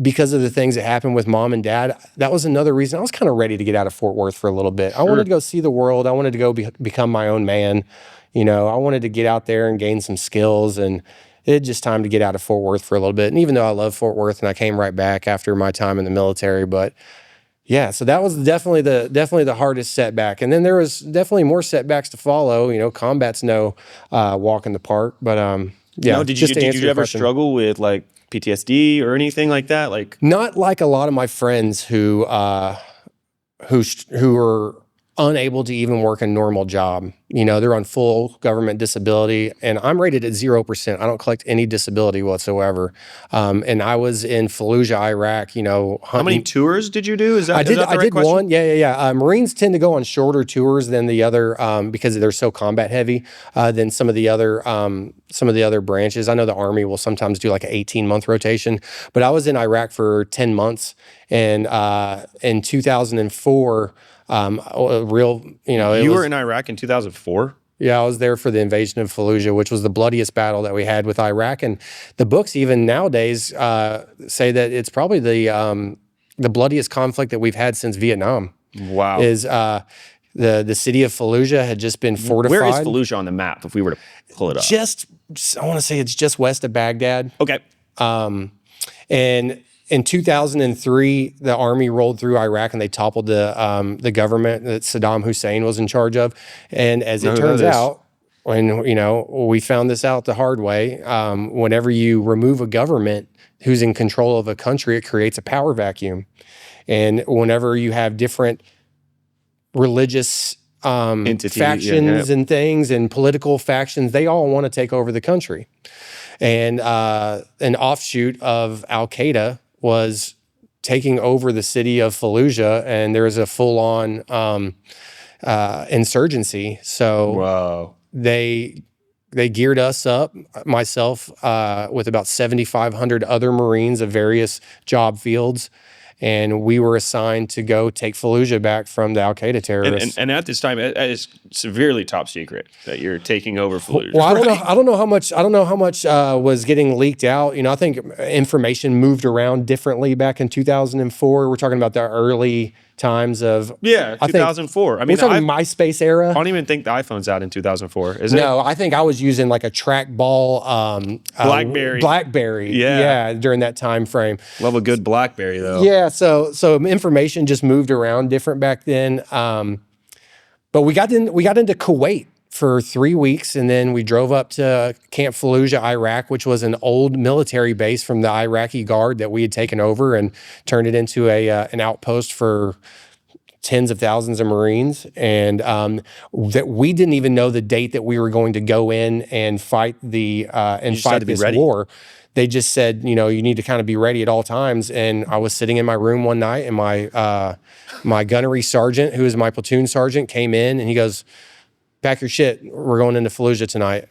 because of the things that happened with mom and dad, that was another reason I was kind of ready to get out of Fort Worth for a little bit. I wanted to go see the world. I wanted to go become my own man. I wanted to get out there and gain some skills, and it's just time to get out of Fort Worth for a little bit. And even though I love Fort Worth and I came right back after my time in the military, but yeah, so that was definitely the hardest setback. And then there was definitely more setbacks to follow. Combat's no walk in the park, but yeah. No, did you ever struggle with like PTSD or anything like that? Like, not like a lot of my friends who were unable to even work a normal job. They're on full government disability, and I'm rated at 0%. I don't collect any disability whatsoever. And I was in Fallujah, Iraq, how many tours did you do? I did one. Yeah. Marines tend to go on shorter tours than the other, because they're so combat heavy, than some of the other branches. I know the Army will sometimes do like an 18-month rotation, but I was in Iraq for 10 months. And in 2004, you were in Iraq in 2004? Yeah, I was there for the invasion of Fallujah, which was the bloodiest battle that we had with Iraq. And the books even nowadays say that it's probably the bloodiest conflict that we've had since Vietnam. Wow. Is the city of Fallujah had just been fortified. Where is Fallujah on the map if we were to pull it up? I want to say it's just west of Baghdad. Okay. And in 2003, the army rolled through Iraq and they toppled the government that Saddam Hussein was in charge of. And as it turns out, when we found this out the hard way, whenever you remove a government who's in control of a country, it creates a power vacuum. And whenever you have different religious factions and things and political factions, they all want to take over the country. And an offshoot of Al-Qaeda was taking over the city of Fallujah, and there was a full-on insurgency. So they geared us up, myself, with about 7,500 other Marines of various job fields, and we were assigned to go take Fallujah back from the Al-Qaeda terrorists. And at this time, it is severely top secret that you're taking over Fallujah. Well, I don't know how much was getting leaked out. I think information moved around differently back in 2004. We're talking about the early times of 2004. We're talking MySpace era. I don't even think the iPhone's out in 2004. Is it? No, I think I was using like a trackball BlackBerry. Yeah, during that time frame. Love a good BlackBerry though. Yeah, so information just moved around different back then. But we got into Kuwait for 3 weeks, and then we drove up to Camp Fallujah, Iraq, which was an old military base from the Iraqi Guard that we had taken over and turned it into an outpost for tens of thousands of Marines. And that we didn't even know the date that we were going to go in and fight this war. They just said, you need to kind of be ready at all times. And I was sitting in my room one night, and my gunnery sergeant, who is my platoon sergeant, came in, and he goes, "Pack your shit. We're going into Fallujah tonight."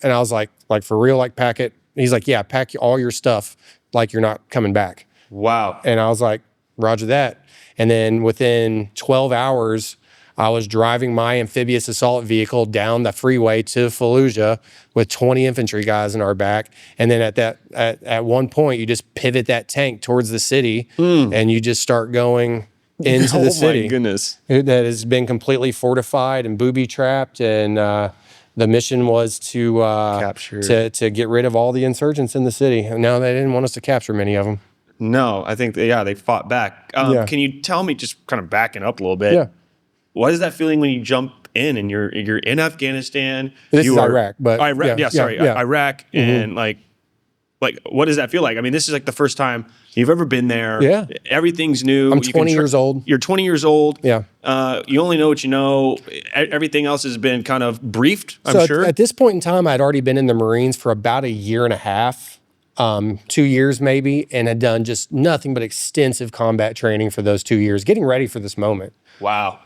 And I was like for real, like pack it. And he's like, "Yeah, pack all your stuff like you're not coming back." Wow. And I was like, "Roger that." And then within 12 hours, I was driving my amphibious assault vehicle down the freeway to Fallujah with 20 infantry guys in our back. And then at one point, you just pivot that tank towards the city, and you just start going into the city. Oh my goodness. That has been completely fortified and booby trapped, and the mission was to capture, to get rid of all the insurgents in the city. And now they didn't want us to capture many of them. No, I think they fought back. Can you tell me, just kind of backing up a little bit, what is that feeling when you jump in and you're in Afghanistan? This is Iraq, but Iraq, and like what does that feel like? I mean, this is like the first time you've ever been there. Yeah. Everything's new. I'm 20 years old. You're 20 years old. Yeah. You only know what you know. Everything else has been kind of briefed, I'm sure. At this point in time, I'd already been in the Marines for about a year and a half, 2 years maybe, and had done just nothing but extensive combat training for those 2 years, getting ready for this moment. Wow.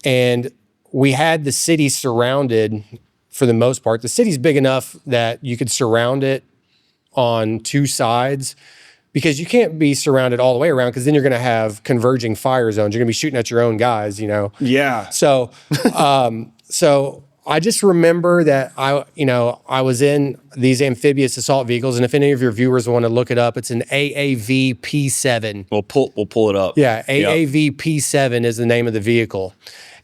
And we had the city surrounded for the most part. The city's big enough that you could surround it on two sides, because you can't be surrounded all the way around, because then you're going to have converging fire zones. You're going to be shooting at your own guys, Yeah. So I just remember that I was in these amphibious assault vehicles, and if any of your viewers want to look it up, it's an AAV P7. We'll pull it up. Yeah, AAV P7 is the name of the vehicle.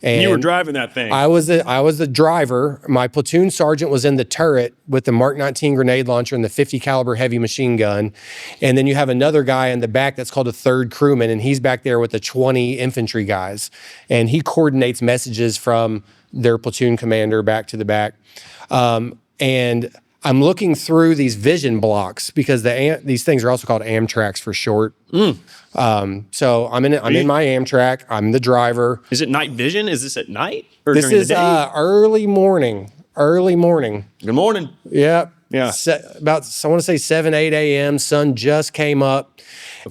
And you were driving that thing. I was the driver. My platoon sergeant was in the turret with the Mark 19 grenade launcher and the 50 caliber heavy machine gun. And then you have another guy in the back that's called a third crewman, and he's back there with the 20 infantry guys. And he coordinates messages from their platoon commander back to the back. And I'm looking through these vision blocks because these things are also called Amtraks for short. So I'm in my Amtrak. I'm the driver. Is it night vision? Is this at night or This during is the day? early morning. Good morning. Yep. Yeah. I want to say 7, 8 a.m. Sun just came up,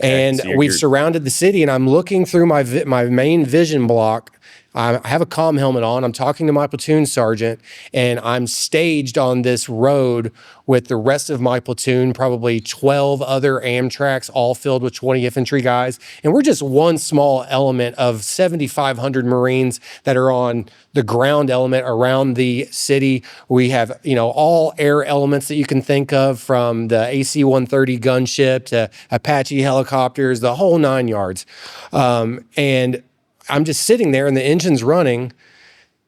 and so we've surrounded the city. And I'm looking through my main vision block. I have a comm helmet on. I'm talking to my platoon sergeant, and I'm staged on this road with the rest of my platoon, probably 12 other Amtraks, all filled with 20 infantry guys. And we're just one small element of 7,500 Marines that are on the ground element around the city. We have, all air elements that you can think of, from the AC-130 gunship to Apache helicopters, the whole 9 yards. And I'm just sitting there and the engine's running,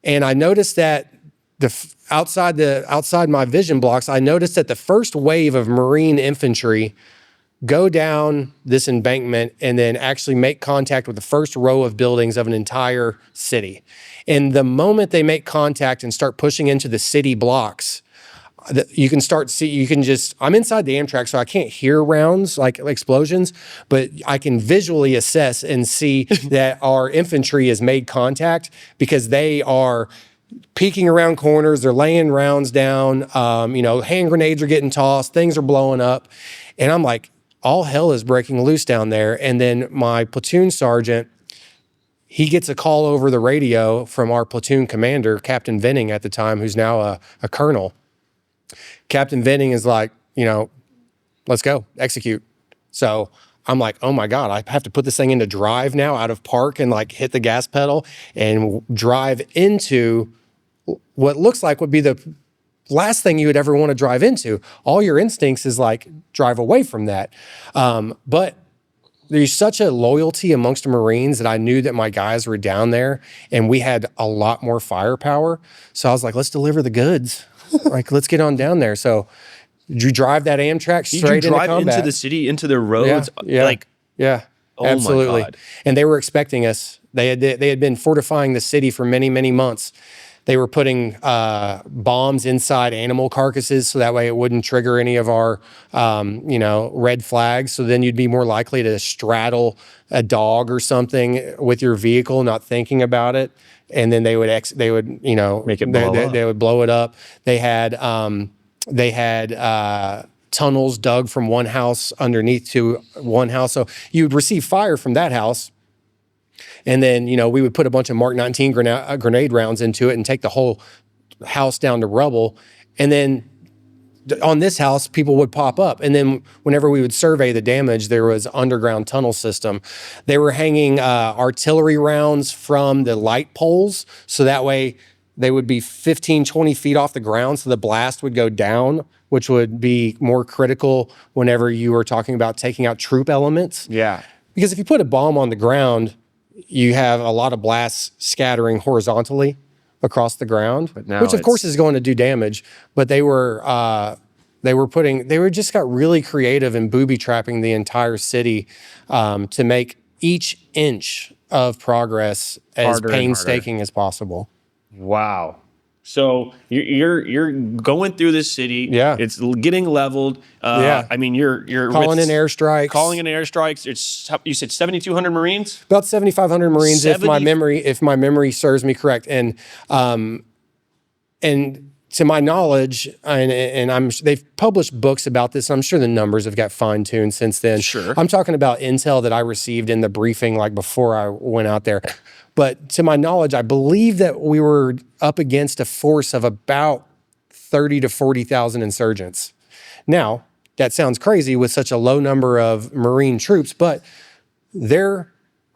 and I noticed that outside my vision blocks, I noticed that the first wave of Marine infantry go down this embankment and then actually make contact with the first row of buildings of an entire city. And the moment they make contact and start pushing into the city blocks, you can I'm inside the Amtrak, so I can't hear rounds like explosions, but I can visually assess and see that our infantry has made contact because they are peeking around corners. They're laying rounds down. Hand grenades are getting tossed. Things are blowing up. And I'm like, all hell is breaking loose down there. And then my platoon sergeant, he gets a call over the radio from our platoon commander, Captain Venning at the time, who's now a colonel. Captain Venning is like, let's go, execute. So I'm like, oh my God, I have to put this thing into drive now out of park and hit the gas pedal and drive into what looks like would be the last thing you would ever want to drive into. All your instincts is drive away from that. But there's such a loyalty amongst the Marines that I knew that my guys were down there and we had a lot more firepower. So I was like, let's deliver the goods. Let's get on down there. So you drive that Amtrak straight into combat. Into the city, into the roads? Yeah, oh absolutely. My God. And they were expecting us. They had been fortifying the city for many, many months. They were putting bombs inside animal carcasses so that way it wouldn't trigger any of our, red flags. So then you'd be more likely to straddle a dog or something with your vehicle, not thinking about it. And then they would make it blow up. They would blow it up. They had tunnels dug from one house underneath to one house. So you would receive fire from that house. And then, we would put a bunch of Mark 19 grenade rounds into it and take the whole house down to rubble. And then on this house, people would pop up. And then whenever we would survey the damage, there was underground tunnel system. They were hanging artillery rounds from the light poles. So that way they would be 15, 20 feet off the ground. So the blast would go down, which would be more critical whenever you were talking about taking out troop elements. Yeah. Because if you put a bomb on the ground, you have a lot of blasts scattering horizontally across the ground, which of course is going to do damage. But they just got really creative in booby trapping the entire city to make each inch of progress as painstaking as possible. Wow. So you're going through this city. Yeah. It's getting leveled. I mean, you're calling in airstrikes. You said 7,200 Marines? About 7,500 Marines, if my memory serves me correct. And to my knowledge, and they've published books about this. I'm sure the numbers have got fine-tuned since then. Sure. I'm talking about intel that I received in the briefing before I went out there. But to my knowledge, I believe that we were up against a force of about 30 to 40,000 insurgents. Now, that sounds crazy with such a low number of Marine troops, but their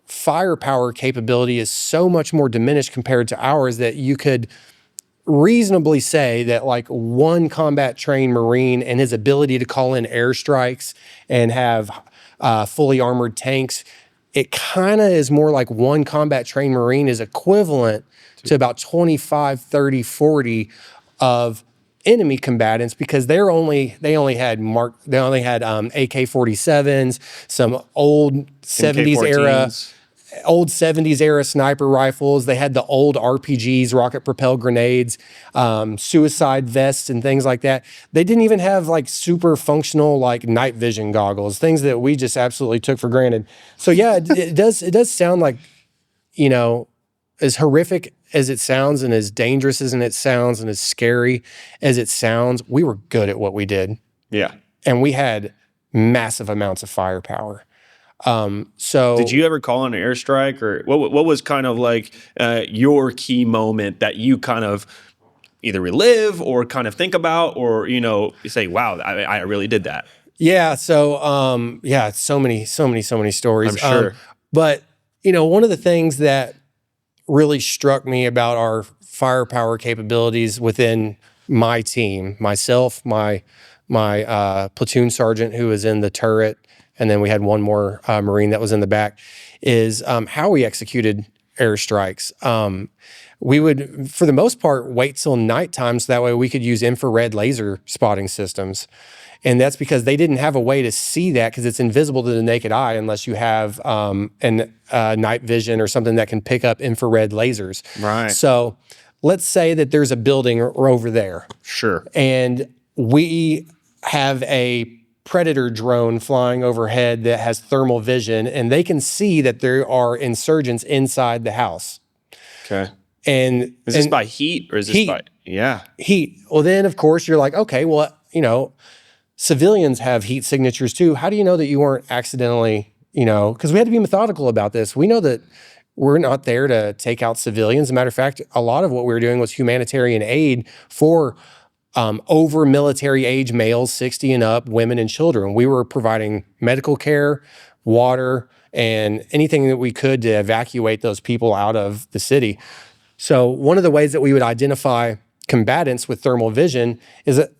firepower capability is so much more diminished compared to ours that you could reasonably say that like one combat trained Marine and his ability to call in airstrikes and have fully armored tanks, it kind of is more like one combat trained Marine is equivalent to about 25, 30, 40 of enemy combatants, because they only had AK-47s, some old 70s era sniper rifles. They had the old RPGs, rocket propelled grenades, suicide vests and things like that. They didn't even have like super functional like night vision goggles, things that we just absolutely took for granted. So yeah, it does sound like, you know, as horrific as it sounds and as dangerous as it sounds and as scary as it sounds, we were good at what we did. Yeah. And we had massive amounts of firepower. So did you ever call in an airstrike, or what was kind of like your key moment that you kind of either relive or kind of think about, or, you know, you say, wow, I really did that? Yeah. So, yeah, so many stories. I'm sure. But, you know, one of the things that really struck me about our firepower capabilities within my team, myself, my platoon sergeant who was in the turret, and then we had one more Marine that was in the back, is how we executed airstrikes. We would, for the most part, wait till nighttime so that way we could use infrared laser spotting systems. And that's because they didn't have a way to see that, because it's invisible to the naked eye unless you have night vision or something that can pick up infrared lasers. Right. So let's say that there's a building over there. Sure. And we have a Predator drone flying overhead that has thermal vision, and they can see that there are insurgents inside the house. Okay. And is this by heat, or is this by heat? Well, then of course you're like, okay, well, you know, civilians have heat signatures too. How do you know that you weren't accidentally, you know, because we had to be methodical about this. We know that we're not there to take out civilians. As a matter of fact, a lot of what we were doing was humanitarian aid for over military age males, 60 and up, women and children. We were providing medical care, water, and anything that we could to evacuate those people out of the city. So one of the ways that we would identify combatants with thermal vision is that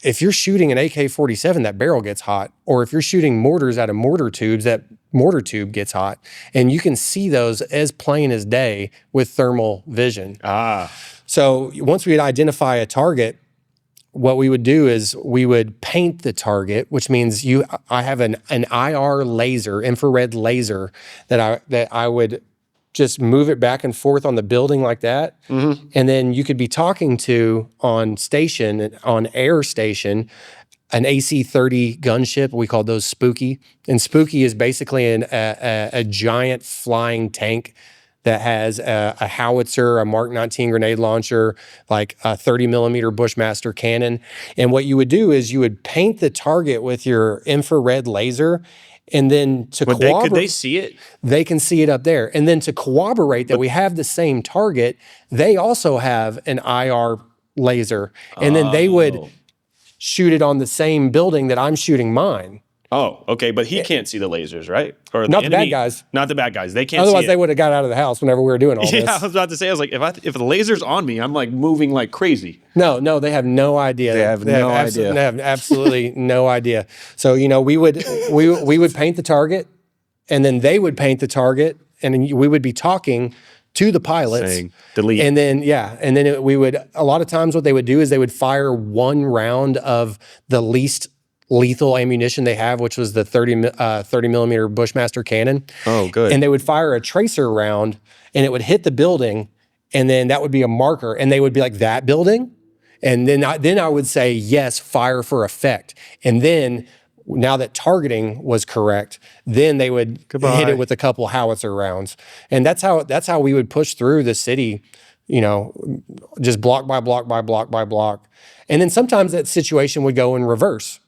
if you're shooting an AK-47, that barrel gets hot. Or if you're shooting mortars out of mortar tubes, that mortar tube gets hot. And you can see those as plain as day with thermal vision. So once we'd identify a target, what we would do is we would paint the target, which means I have an IR laser, infrared laser, that I would just move it back and forth on the building like that. Mm-hmm. And then you could be talking to on air station, an AC-30 gunship. We call those Spooky. And Spooky is basically a giant flying tank that has a howitzer, a Mark 19 grenade launcher, like a 30 millimeter Bushmaster cannon. And what you would do is you would paint the target with your infrared laser. And then could they see it? They can see it up there. And then to corroborate that we have the same target, they also have an IR laser. And then they would shoot it on the same building that I'm shooting mine. Oh, okay. But he can't see the lasers, right? Or not the bad guys. Not the bad guys. They can't Otherwise, see it. they would have got out of the house whenever we were doing all this. Yeah, I was about to say, I was like, if the laser's on me, I'm like moving like crazy. No, they have no idea. They have no idea. They have absolutely no idea. So, you know, we would paint the target, and then they would paint the target, and then we would be talking to the pilots. Saying, delete. And then, a lot of times what they would do is they would fire one round of the least lethal ammunition they have, which was the 30 millimeter Bushmaster cannon. Oh, good. And they would fire a tracer round, and it would hit the building, and then that would be a marker, and they would be like, that building? And then I would say, yes, fire for effect. And then now that targeting was correct, then they would hit it with a couple howitzer rounds. And that's how we would push through the city, you know, just block by block by block by block. And then sometimes that situation would go in reverse.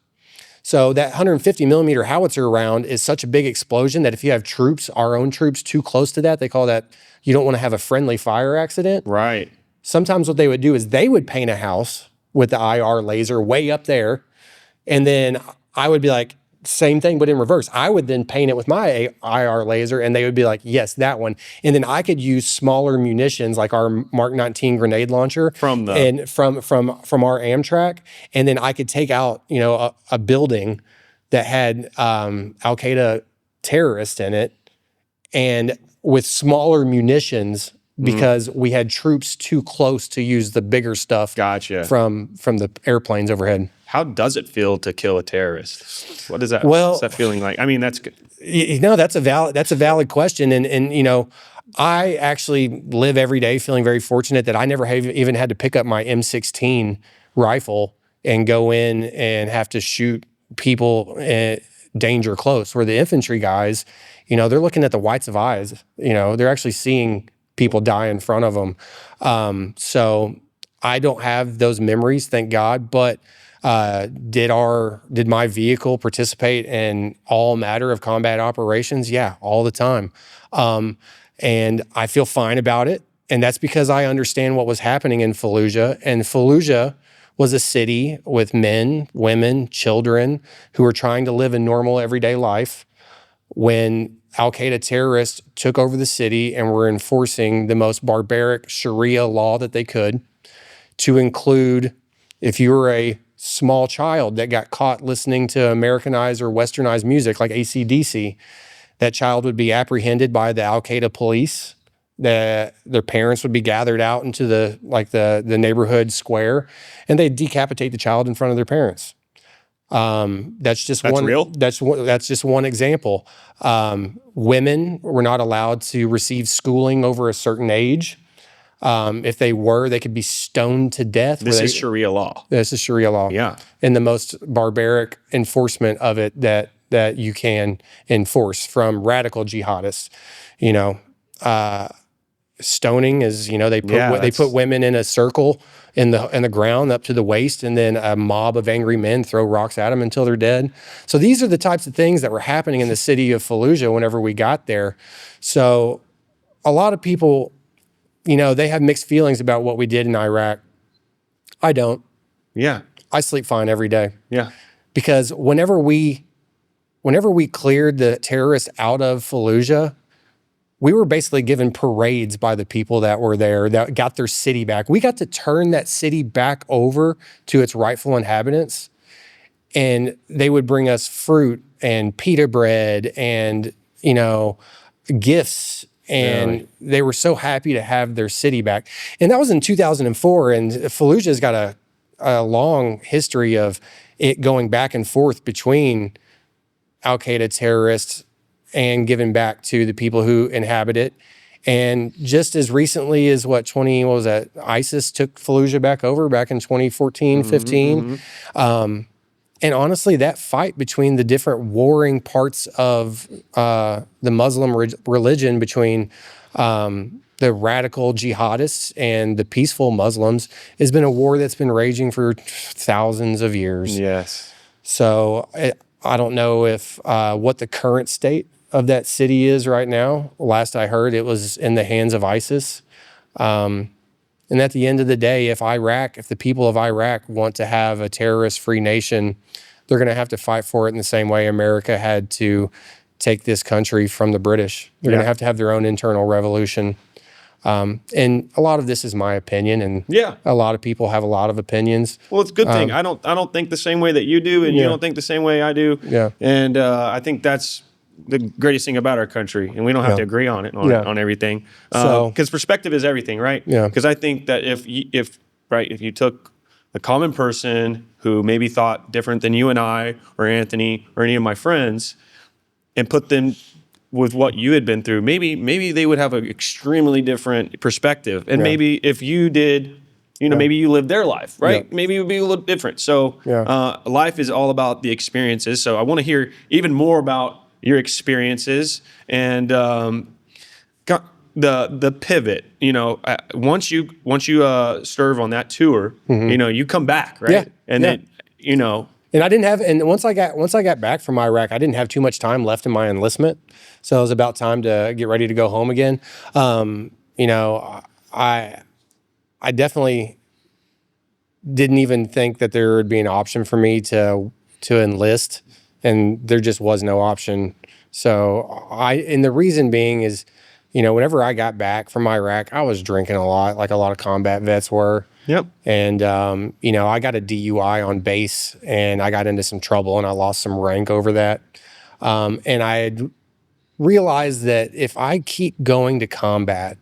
So that 150 millimeter howitzer round is such a big explosion that if you have our own troops too close to that, they call that, you don't want to have a friendly fire accident. Right. Sometimes what they would do is they would paint a house with the IR laser way up there. And then I would be like, same thing, but in reverse. I would then paint it with my IR laser, and they would be like, yes, that one. And then I could use smaller munitions like our Mark 19 grenade launcher from our Amtrak, and then I could take out, you know, a building that had Al-Qaeda terrorists in it, and with smaller munitions, because we had troops too close to use the bigger stuff from the airplanes overhead. How does it feel to kill a terrorist? What is that? What's that feeling like? I mean, that's good. You know, that's a valid question. And you know, I actually live every day feeling very fortunate that I never have even had to pick up my M16 rifle and go in and have to shoot people danger close. Where the infantry guys, you know, they're looking at the whites of eyes. You know, they're actually seeing people die in front of them. So I don't have those memories, thank God. But did my vehicle participate in all matter of combat operations? Yeah, all the time. And I feel fine about it. And that's because I understand what was happening in Fallujah. And Fallujah was a city with men, women, children who were trying to live a normal everyday life when Al-Qaeda terrorists took over the city and were enforcing the most barbaric Sharia law that they could, to include, if you were a small child that got caught listening to Americanized or Westernized music like AC/DC, that child would be apprehended by the Al-Qaeda police. Their parents would be gathered out into the neighborhood square, and they'd decapitate the child in front of their parents. That's one. Real? That's just one example. Women were not allowed to receive schooling over a certain age. If they were, they could be stoned to death. This is Sharia law. This is Sharia law. Yeah. And the most barbaric enforcement of it that you can enforce from radical jihadists. You know, stoning is, you know, they put women in a circle in the ground up to the waist, and then a mob of angry men throw rocks at them until they're dead. So these are the types of things that were happening in the city of Fallujah whenever we got there. So a lot of people, you know, they have mixed feelings about what we did in Iraq. I don't. Yeah. I sleep fine every day. Yeah. Because whenever we cleared the terrorists out of Fallujah, we were basically given parades by the people that were there that got their city back. We got to turn that city back over to its rightful inhabitants, and they would bring us fruit and pita bread and, you know, gifts. And they were so happy to have their city back. And that was in 2004. And Fallujah's got a long history of it going back and forth between Al-Qaeda terrorists and given back to the people who inhabit it. And just as recently as ISIS took Fallujah back over back in 2014, 15. And honestly, that fight between the different warring parts of the Muslim religion, between the radical jihadists and the peaceful Muslims, has been a war that's been raging for thousands of years. Yes. So I don't know if what the current state of that city is right now. Last I heard, it was in the hands of ISIS. And at the end of the day, if the people of Iraq want to have a terrorist-free nation, they're going to have to fight for it in the same way America had to take this country from the British. They're going to have their own internal revolution. And a lot of this is my opinion, and a lot of people have a lot of opinions. Well, it's a good thing. I don't think the same way that you do, and you don't think the same way I do. Yeah. And I think that's the greatest thing about our country, and we don't have to agree on it on everything. Because perspective is everything, right? Yeah. Because I think that if you took a common person who maybe thought different than you and I, or Anthony, or any of my friends, and put them with what you had been through, maybe they would have an extremely different perspective. And maybe if you did, maybe you lived their life, right? Yeah. Maybe it would be a little different. So life is all about the experiences. So I want to hear even more about your experiences and the pivot. Once you serve on that tour, you come back, right? Yeah. And then And I didn't have, and once I got back from Iraq, I didn't have too much time left in my enlistment, so it was about time to get ready to go home again. I definitely didn't even think that there would be an option for me to enlist and there just was no option. So and the reason being is, whenever I got back from Iraq, I was drinking a lot, like a lot of combat vets were. Yep. And, I got a DUI on base, and I got into some trouble, and I lost some rank over that. And I had realized that if I keep going to combat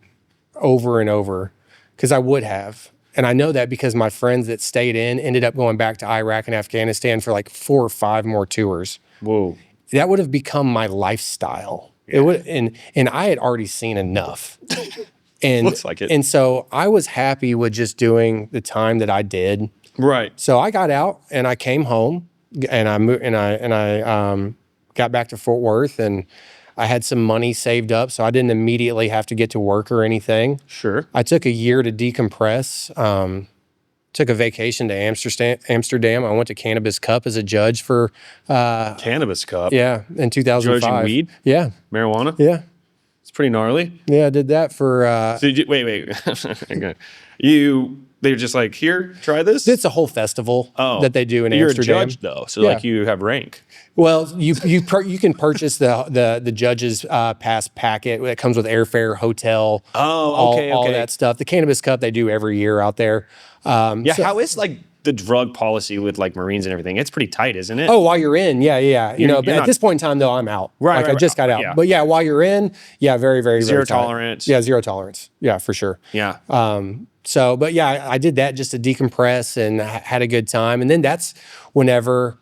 over and over, because I would have, and I know that because my friends that stayed in ended up going back to Iraq and Afghanistan for like 4 or 5 more tours. Whoa. That would have become my lifestyle. Yeah. It would, and I had already seen enough. And looks like it. And so I was happy with just doing the time that I did. Right. So I got out and I came home, and I moved, and I got back to Fort Worth, and I had some money saved up, so I didn't immediately have to get to work or anything. Sure. I took a year to decompress. Took a vacation to Amsterdam. I went to Cannabis Cup as a judge for Cannabis Cup. Yeah, in 2005. Judging weed? Yeah. Marijuana? Yeah. It's pretty gnarly. Yeah, I did that for So wait. Okay. They're just like, here, try this? It's a whole festival that they do in Amsterdam. You're a judge though, so like you have rank. Well, you can purchase the judge's pass packet that comes with airfare, hotel, all that stuff. The Cannabis Cup they do every year out there. How is like the drug policy with like Marines and everything? It's pretty tight, isn't it? Oh, while you're in, yeah. But at this point in time, though, I'm out. Right. I just got out. Yeah. But yeah, while you're in, very, very zero very tight. tolerance. Yeah, zero tolerance. Yeah, for sure. Yeah. But yeah, I did that just to decompress and had a good time. And then that's whenever,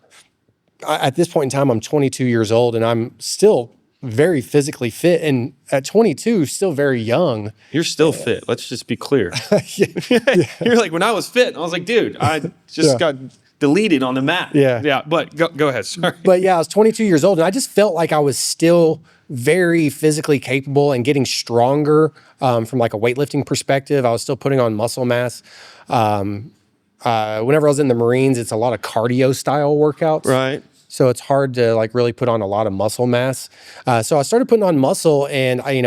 at this point in time, I'm 22 years old and I'm still very physically fit. And at 22, still very young. You're still fit. Let's just be clear. You're like, when I was fit, I was like, dude, I just got deleted on the map. Yeah. But go ahead. Sorry. But yeah, I was 22 years old and I just felt like I was still very physically capable and getting stronger from like a weightlifting perspective. I was still putting on muscle mass. Whenever I was in the Marines, it's a lot of cardio style workouts. Right. So it's hard to like really put on a lot of muscle mass. So I started putting on muscle, and I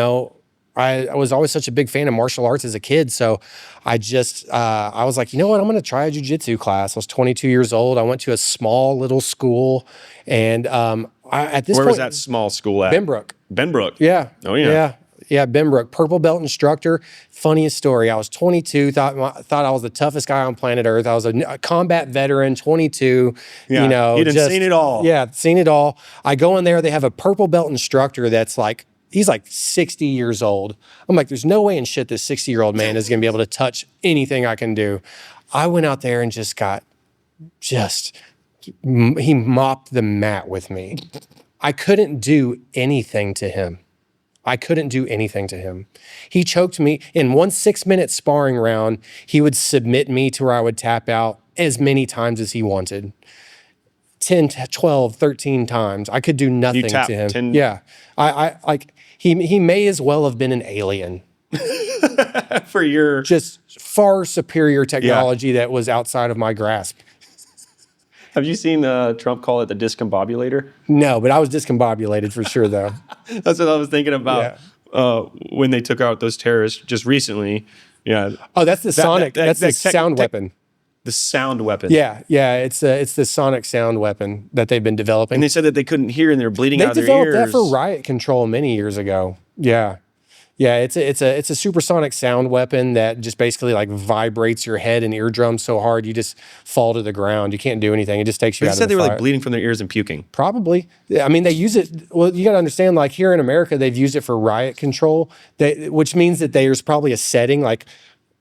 was always such a big fan of martial arts as a kid. So I was like, you know what? I'm going to try a jiu-jitsu class. I was 22 years old. I went to a small little school, and at this point, where was that small school at? Benbrook. Yeah. Oh yeah. Yeah, Benbrook, purple belt instructor. Funniest story. I was 22, thought I was the toughest guy on planet Earth. I was a combat veteran, 22. Yeah. You'd have seen it all. Yeah, seen it all. I go in there. They have a purple belt instructor that's like, he's like 60 years old. I'm like, there's no way in shit this 60-year-old man is going to be able to touch anything I can do. I went out there and he mopped the mat with me. I couldn't do anything to him. He choked me. In one 6-minute sparring round, he would submit me to where I would tap out as many times as he wanted. 10, 12, 13 times. I could do nothing to him. 10? Yeah. He may as well have been an alien. For your... Just far superior technology that was outside of my grasp. Have you seen Trump call it the discombobulator? No, but I was discombobulated for sure, though. That's what I was thinking about when they took out those terrorists just recently. Yeah. Oh, that's the sonic. That's the sound weapon. The sound weapon. Yeah. It's the sonic sound weapon that they've been developing. And they said that they couldn't hear and they were bleeding out of their ears. They developed that for riot control many years ago. Yeah. Yeah, it's a supersonic sound weapon that just basically like vibrates your head and eardrum so hard you just fall to the ground. You can't do anything. It just takes you out of the They said they were fire. like bleeding from their ears and puking. Probably. I mean, they use it. Well, you got to understand, like here in America, they've used it for riot control, which means that there's probably a setting like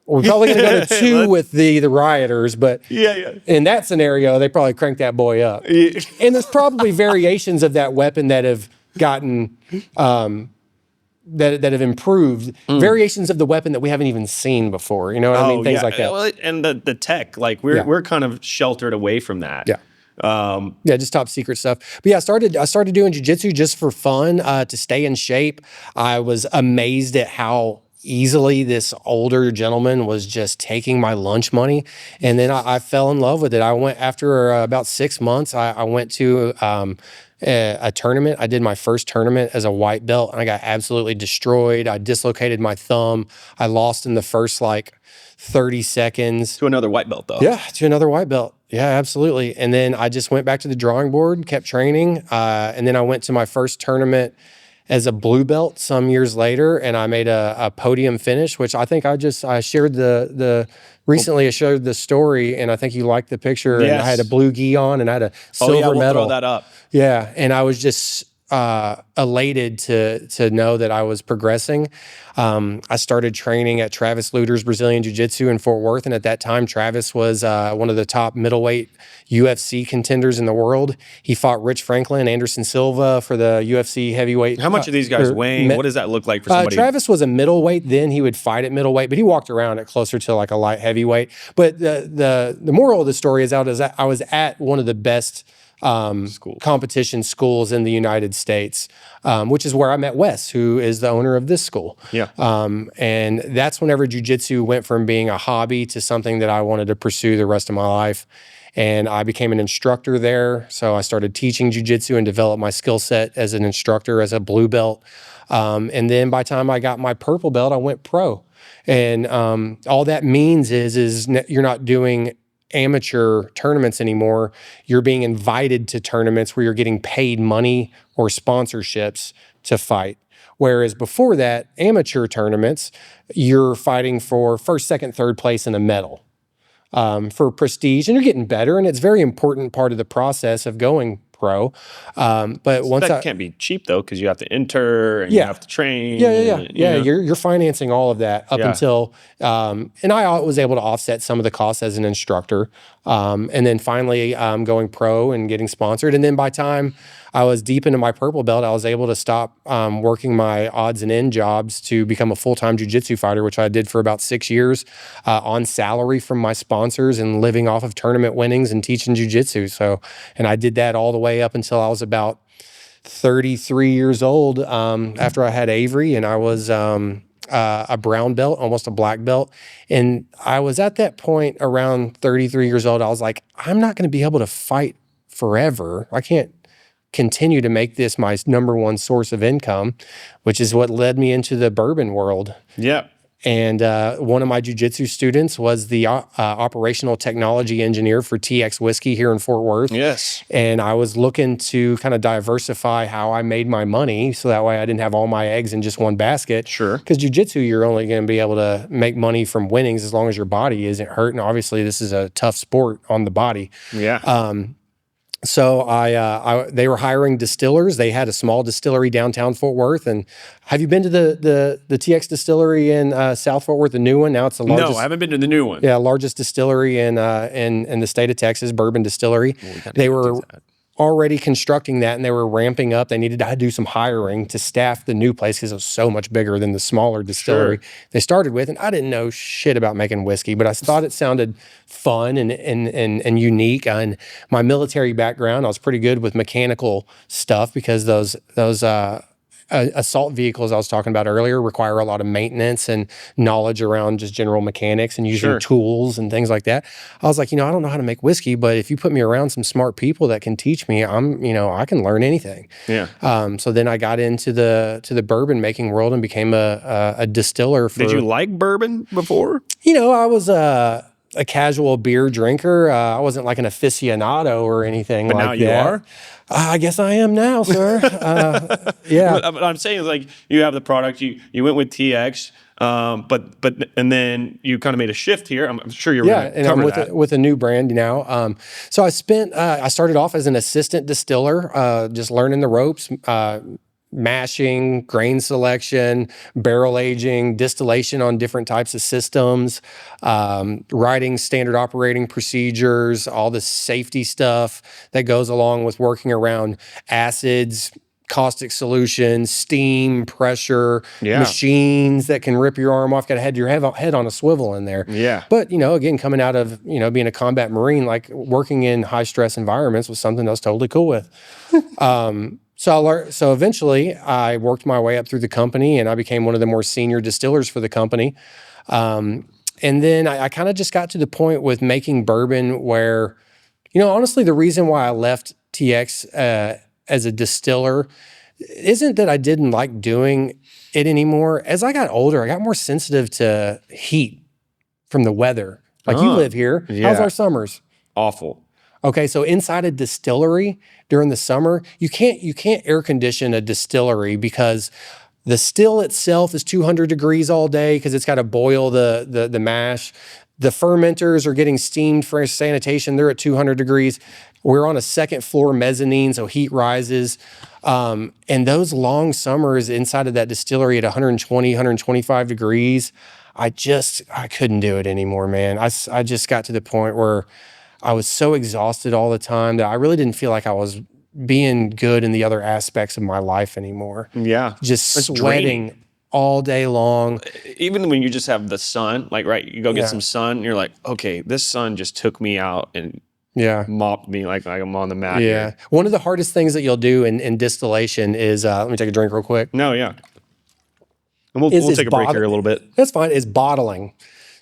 we're probably going to go to 2 with the rioters, but in that scenario, they probably cranked that boy up. Yeah. And there's probably variations of that weapon that have gotten. That have improved, variations of the weapon that we haven't even seen before. You know what I mean? Things like that. Well, and the tech, like we're kind of sheltered away from that. Yeah. Just top secret stuff. But yeah, I started doing jiu-jitsu just for fun, to stay in shape. I was amazed at how easily this older gentleman was just taking my lunch money. And then I fell in love with it. I went after about 6 months, I went to a tournament. I did my first tournament as a white belt and I got absolutely destroyed. I dislocated my thumb. I lost in the first 30 seconds. To another white belt though. Yeah, to another white belt. Yeah, absolutely. And then I just went back to the drawing board, kept training. And then I went to my first tournament as a blue belt some years later, and I made a podium finish, which I think I shared recently I showed the story, and I think you liked the picture. Yes. And I had a blue gi on, and I had a silver medal. Throw that up. Yeah, and I was just elated to know that I was progressing. I started training at Travis Luter's Brazilian Jiu-Jitsu in Fort Worth, and at that time, Travis was one of the top middleweight UFC contenders in the world. He fought Rich Franklin, Anderson Silva for the UFC heavyweight. How much are these guys weighing? What does that look like for somebody? Travis was a middleweight. Then he would fight at middleweight, but he walked around at closer to like a light heavyweight. But the moral of the story is I was at one of the best competition schools in the United States, which is where I met Wes, who is the owner of this school. Yeah. And that's whenever jiu-jitsu went from being a hobby to something that I wanted to pursue the rest of my life. And I became an instructor there. So I started teaching jiu-jitsu and developed my skill set as an instructor, as a blue belt. And then by the time I got my purple belt, I went pro. And all that means is you're not doing amateur tournaments anymore. You're being invited to tournaments where you're getting paid money or sponsorships to fight. Whereas before that, amateur tournaments, you're fighting for first, second, third place and a medal for prestige, and you're getting better. And it's a very important part of the process of going pro. But once that can't be cheap though, because you have to enter and you have to train. Yeah. You're financing all of that up until, and I was able to offset some of the costs as an instructor. And then finally going pro and getting sponsored. And then by time I was deep into my purple belt, I was able to stop working my odds and end jobs to become a full-time jiu-jitsu fighter, which I did for about 6 years on salary from my sponsors and living off of tournament winnings and teaching jiu-jitsu. So, and I did that all the way up until I was about 33 years old after I had Avery, and I was a brown belt, almost a black belt. And I was at that point around 33 years old. I was like, I'm not going to be able to fight forever. I can't continue to make this my number one source of income, which is what led me into the bourbon world. Yeah. And one of my jiu-jitsu students was the operational technology engineer for TX Whiskey here in Fort Worth. Yes. And I was looking to kind of diversify how I made my money, so that way I didn't have all my eggs in just one basket. Sure. Because jiu-jitsu, you're only going to be able to make money from winnings as long as your body isn't hurt. And obviously this is a tough sport on the body. Yeah. So they were hiring distillers. They had a small distillery downtown Fort Worth. And have you been to the TX distillery in South Fort Worth, the new one? Now it's the largest. No, I haven't been to the new one. Yeah, largest distillery in the state of Texas, bourbon distillery. They were already constructing that, and they were ramping up. They needed to do some hiring to staff the new place because it was so much bigger than the smaller distillery they started with. And I didn't know shit about making whiskey, but I thought it sounded fun and unique. And my military background, I was pretty good with mechanical stuff because those assault vehicles I was talking about earlier require a lot of maintenance and knowledge around just general mechanics and using tools and things like that. I was like, I don't know how to make whiskey, but if you put me around some smart people that can teach me, I can learn anything. Yeah. So then I got into the bourbon making world and became a distiller. Did you like bourbon before? I was a casual beer drinker. I wasn't like an aficionado or anything like that. But now you are? I guess I am now, sir. Yeah. What I'm saying is, like, you have the product, you went with TX, and then you kind of made a shift here. I'm sure you're going to cover that. with a new brand now. So I started off as an assistant distiller, just learning the ropes, mashing, grain selection, barrel aging, distillation on different types of systems, writing standard operating procedures, all the safety stuff that goes along with working around acids, caustic solutions, steam, pressure, machines that can rip your arm off. Got to have your head on a swivel in there. Yeah. But, again, coming out of, being a combat Marine, like working in high stress environments was something I was totally cool with. So eventually I worked my way up through the company and I became one of the more senior distillers for the company. And then I kind of just got to the point with making bourbon where, honestly, the reason why I left TX as a distiller isn't that I didn't like doing it anymore. As I got older, I got more sensitive to heat from the weather. Like you live here. How's our summers? Awful. Okay, so inside a distillery during the summer, you can't air condition a distillery because the still itself is 200 degrees all day because it's got to boil the mash. The fermenters are getting steamed for sanitation. They're at 200 degrees. We're on a second floor mezzanine, so heat rises. And those long summers inside of that distillery at 120, 125 degrees, I couldn't do it anymore, man. I just got to the point where I was so exhausted all the time that I really didn't feel like I was being good in the other aspects of my life anymore. Yeah. Just sweating all day long. Even when you just have the sun, like, right, you go get some sun, and you're like, okay, this sun just took me out and mopped me like I'm on the mat. Yeah. Here. One of the hardest things that you'll do in distillation is, let me take a drink real quick. No, yeah. And we'll take a break here a little bit. That's fine, is bottling.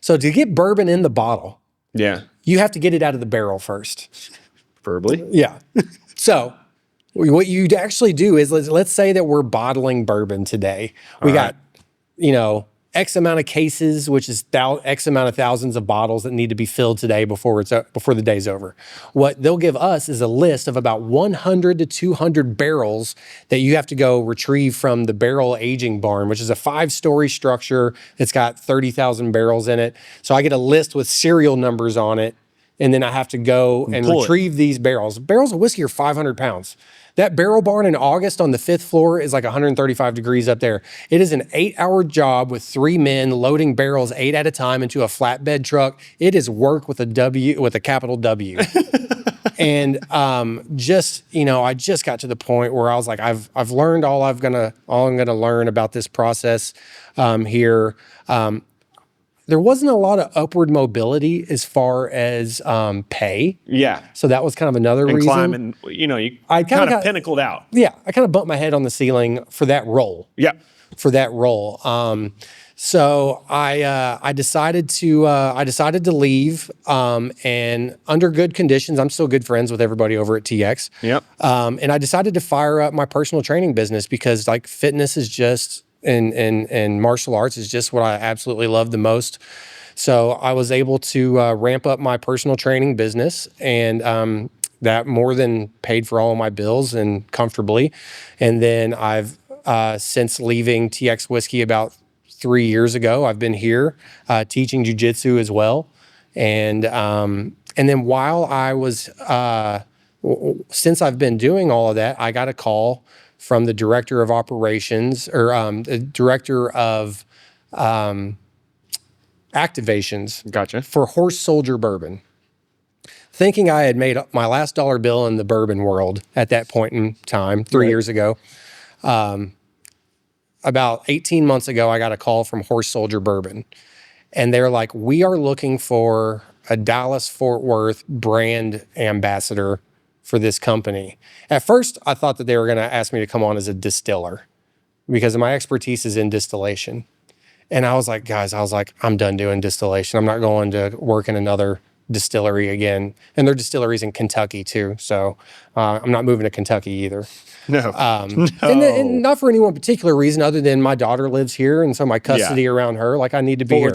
So to get bourbon in the bottle, you have to get it out of the barrel first. Preferably. Yeah. So what you'd actually do is, let's say that we're bottling bourbon today. We got, X amount of cases, which is X amount of thousands of bottles that need to be filled today before the day's over. What they'll give us is a list of about 100 to 200 barrels that you have to go retrieve from the barrel aging barn, which is a 5-story structure. It's got 30,000 barrels in it. So I get a list with serial numbers on it, and then I have to go and retrieve these barrels. Barrels of whiskey are 500 pounds. That barrel barn in August on the 5th floor is like 135 degrees up there. It is an 8-hour job with 3 men loading barrels 8 at a time into a flatbed truck. It is work with a capital W. And I just got to the point where I was like, I've learned all I'm gonna learn about this process here. There wasn't a lot of upward mobility as far as pay. Yeah. So that was kind of another reason. Climbing, I kind of pinnacled out. Yeah. I kind of bumped my head on the ceiling for that role. Yeah. For that role. So I decided to leave, and under good conditions. I'm still good friends with everybody over at TX. Yep. And I decided to fire up my personal training business because like fitness is just, and martial arts is just what I absolutely love the most. So I was able to ramp up my personal training business, and that more than paid for all of my bills and comfortably. And then I've since leaving TX Whiskey about 3 years ago, I've been here teaching jiu-jitsu as well. And then while I was since I've been doing all of that, I got a call from the director of operations, or the director of activations. Gotcha. For Horse Soldier Bourbon. Thinking I had made my last dollar bill in the bourbon world at that point in time, 3 years ago. About 18 months ago, I got a call from Horse Soldier Bourbon. And they're like, we are looking for a Dallas-Fort Worth brand ambassador for this company. At first, I thought that they were going to ask me to come on as a distiller because my expertise is in distillation. And I was like, guys, I'm done doing distillation. I'm not going to work in another distillery again. And their distillery's in Kentucky too. So I'm not moving to Kentucky either. No. And not for any one particular reason other than my daughter lives here. And so my custody around her, like I need to be here.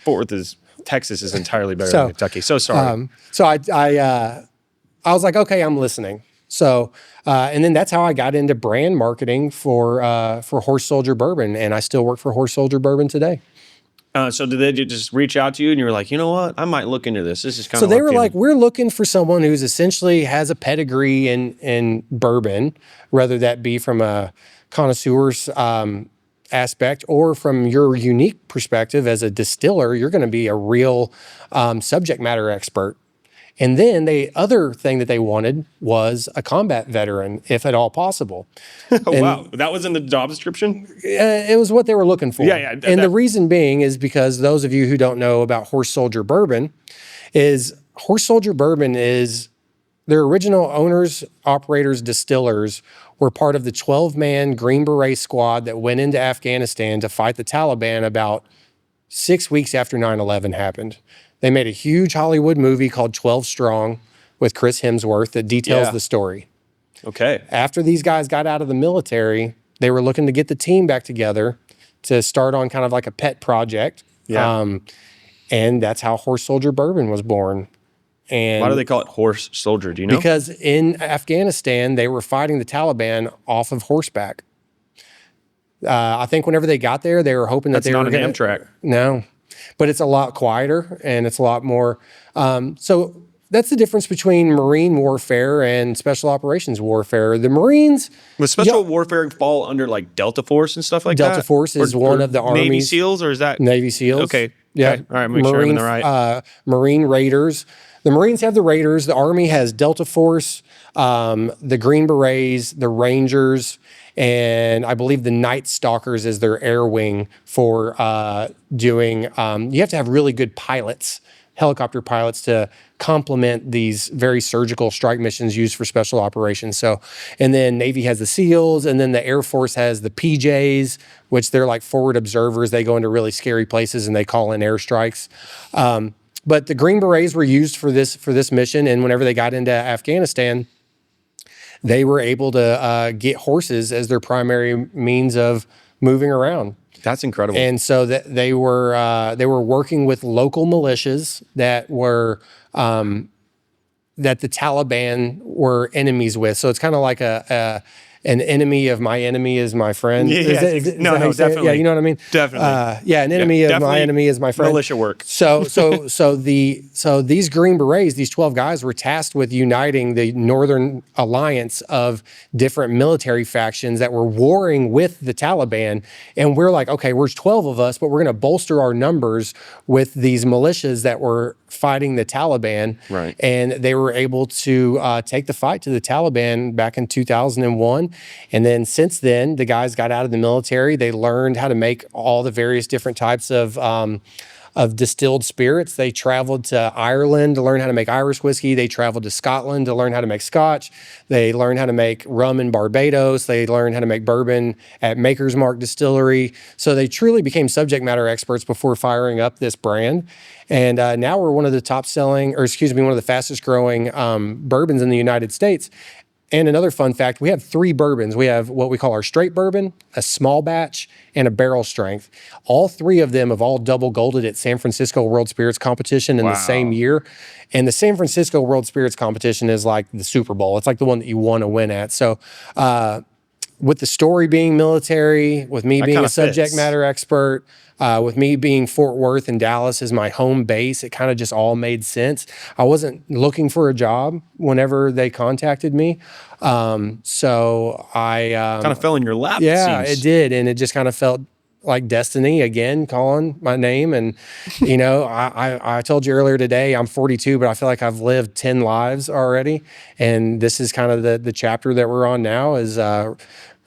Fort Worth Texas is entirely better than Kentucky. So sorry. So I was like, okay, I'm listening. So, and then that's how I got into brand marketing for Horse Soldier Bourbon, and I still work for Horse Soldier Bourbon today. So did they just reach out to you, and you were like, you know what, I might look into this. This is kind of. So they were like, we're looking for someone who's essentially has a pedigree in bourbon, whether that be from a connoisseur's aspect or from your unique perspective as a distiller. You're going to be a real subject matter expert. And then the other thing that they wanted was a combat veteran, if at all possible. Wow. That was in the job description? It was what they were looking for. Yeah. And the reason being is because those of you who don't know about Horse Soldier Bourbon is Horse Soldier Bourbon is their original owners, operators, distillers were part of the 12-man Green Beret squad that went into Afghanistan to fight the Taliban about 6 weeks after 9/11 happened. They made a huge Hollywood movie called 12 Strong with Chris Hemsworth that details the story. Okay. After these guys got out of the military, they were looking to get the team back together to start on kind of like a pet project. Yeah. And that's how Horse Soldier Bourbon was born. And why do they call it horse soldier? Do you know? Because in Afghanistan, they were fighting the Taliban off of horseback. I think whenever they got there, they were hoping that they were going to... Amtrak. No, but it's a lot quieter and it's a lot more. So that's the difference between Marine warfare and special operations warfare. The Marines... Does special warfare fall under like Delta Force and stuff like Delta that? Delta Force is one of the Army's... Navy SEALs, or is that... Navy SEALs. Okay. Yeah. Okay. All right, make sure I'm in the right. Marine Raiders. The Marines have the Raiders. The Army has Delta Force, the Green Berets, the Rangers, and I believe the Night Stalkers is their air wing for doing... you have to have really good pilots, helicopter pilots, to complement these very surgical strike missions used for special operations. So, and then Navy has the SEALs, and then the Air Force has the PJs, which they're like forward observers. They go into really scary places and they call in airstrikes. But the Green Berets were used for this mission, and whenever they got into Afghanistan, they were able to get horses as their primary means of moving around. That's incredible. And so that they were working with local militias that were that the Taliban were enemies with. So it's kind of like an enemy of my enemy is my friend. Yeah, no, definitely. Yeah, you know what I mean? Definitely. An enemy of my enemy is my friend. Militia work. So these Green Berets, these 12 guys, were tasked with uniting the Northern Alliance of different military factions that were warring with the Taliban. And we're like, okay, we're 12 of us, but we're going to bolster our numbers with these militias that were fighting the Taliban. Right. And they were able to take the fight to the Taliban back in 2001. And then since then, the guys got out of the military. They learned how to make all the various different types of distilled spirits. They traveled to Ireland to learn how to make Irish whiskey. They traveled to Scotland to learn how to make Scotch. They learned how to make rum in Barbados. They learned how to make bourbon at Maker's Mark Distillery. So they truly became subject matter experts before firing up this brand. And now we're one of the one of the fastest growing bourbons in the United States. And another fun fact, we have 3 bourbons. We have what we call our straight bourbon, a small batch, and a barrel strength. All 3 of them have all double golded at San Francisco World Spirits Competition in the same year. And the San Francisco World Spirits Competition is like the Super Bowl. It's like the one that you want to win at. So with the story being military, with me being a subject matter expert, with me being Fort Worth and Dallas as my home base, it kind of just all made sense. I wasn't looking for a job whenever they contacted me. So I... kind of fell in your lap, yeah, it did. And it just kind of felt like destiny again, calling my name. And, you know, I told you earlier today, I'm 42, but I feel like I've lived 10 lives already. And this is kind of the chapter that we're on now is...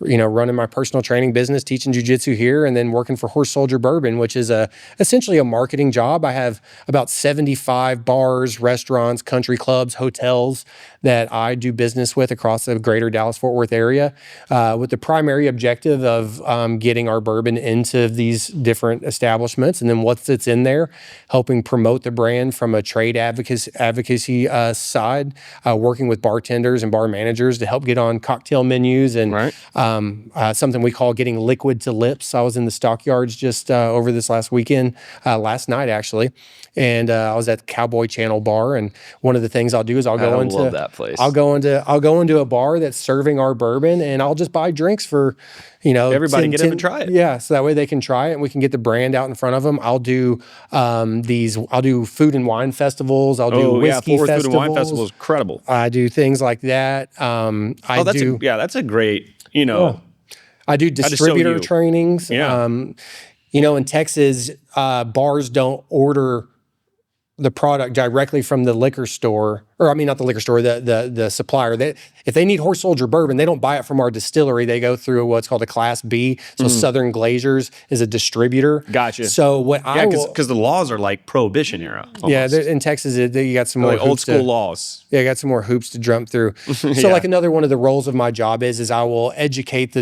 running my personal training business, teaching jiu-jitsu here, and then working for Horse Soldier Bourbon, which is essentially a marketing job. I have about 75 bars, restaurants, country clubs, hotels that I do business with across the greater Dallas-Fort Worth area, with the primary objective of getting our bourbon into these different establishments. And then once it's in there, helping promote the brand from a trade advocacy side, working with bartenders and bar managers to help get on cocktail menus and something we call getting liquid to lips. I was in the stockyards just over this last weekend, last night actually, and I was at Cowboy Channel Bar. And one of the things I'll do is I'll go into a bar that's serving our bourbon, and I'll just buy drinks for, everybody get them and try it. Yeah, so that way they can try it and we can get the brand out in front of them. I'll do food and wine festivals. I'll do whiskey festivals. Food and wine festival is incredible. I do things like that. That's a great. I do distributor trainings. Yeah. In Texas, bars don't order the product directly from the liquor store, or I mean, not the liquor store, the supplier. If they need Horse Soldier Bourbon, they don't buy it from our distillery. They go through what's called a Class B. So Southern Glazers is a distributor. Gotcha. So because the laws are like Prohibition era. Almost. Yeah, in Texas, you got some more old school laws. Yeah, I got some more hoops to jump through. So like another one of the roles of my job is I will educate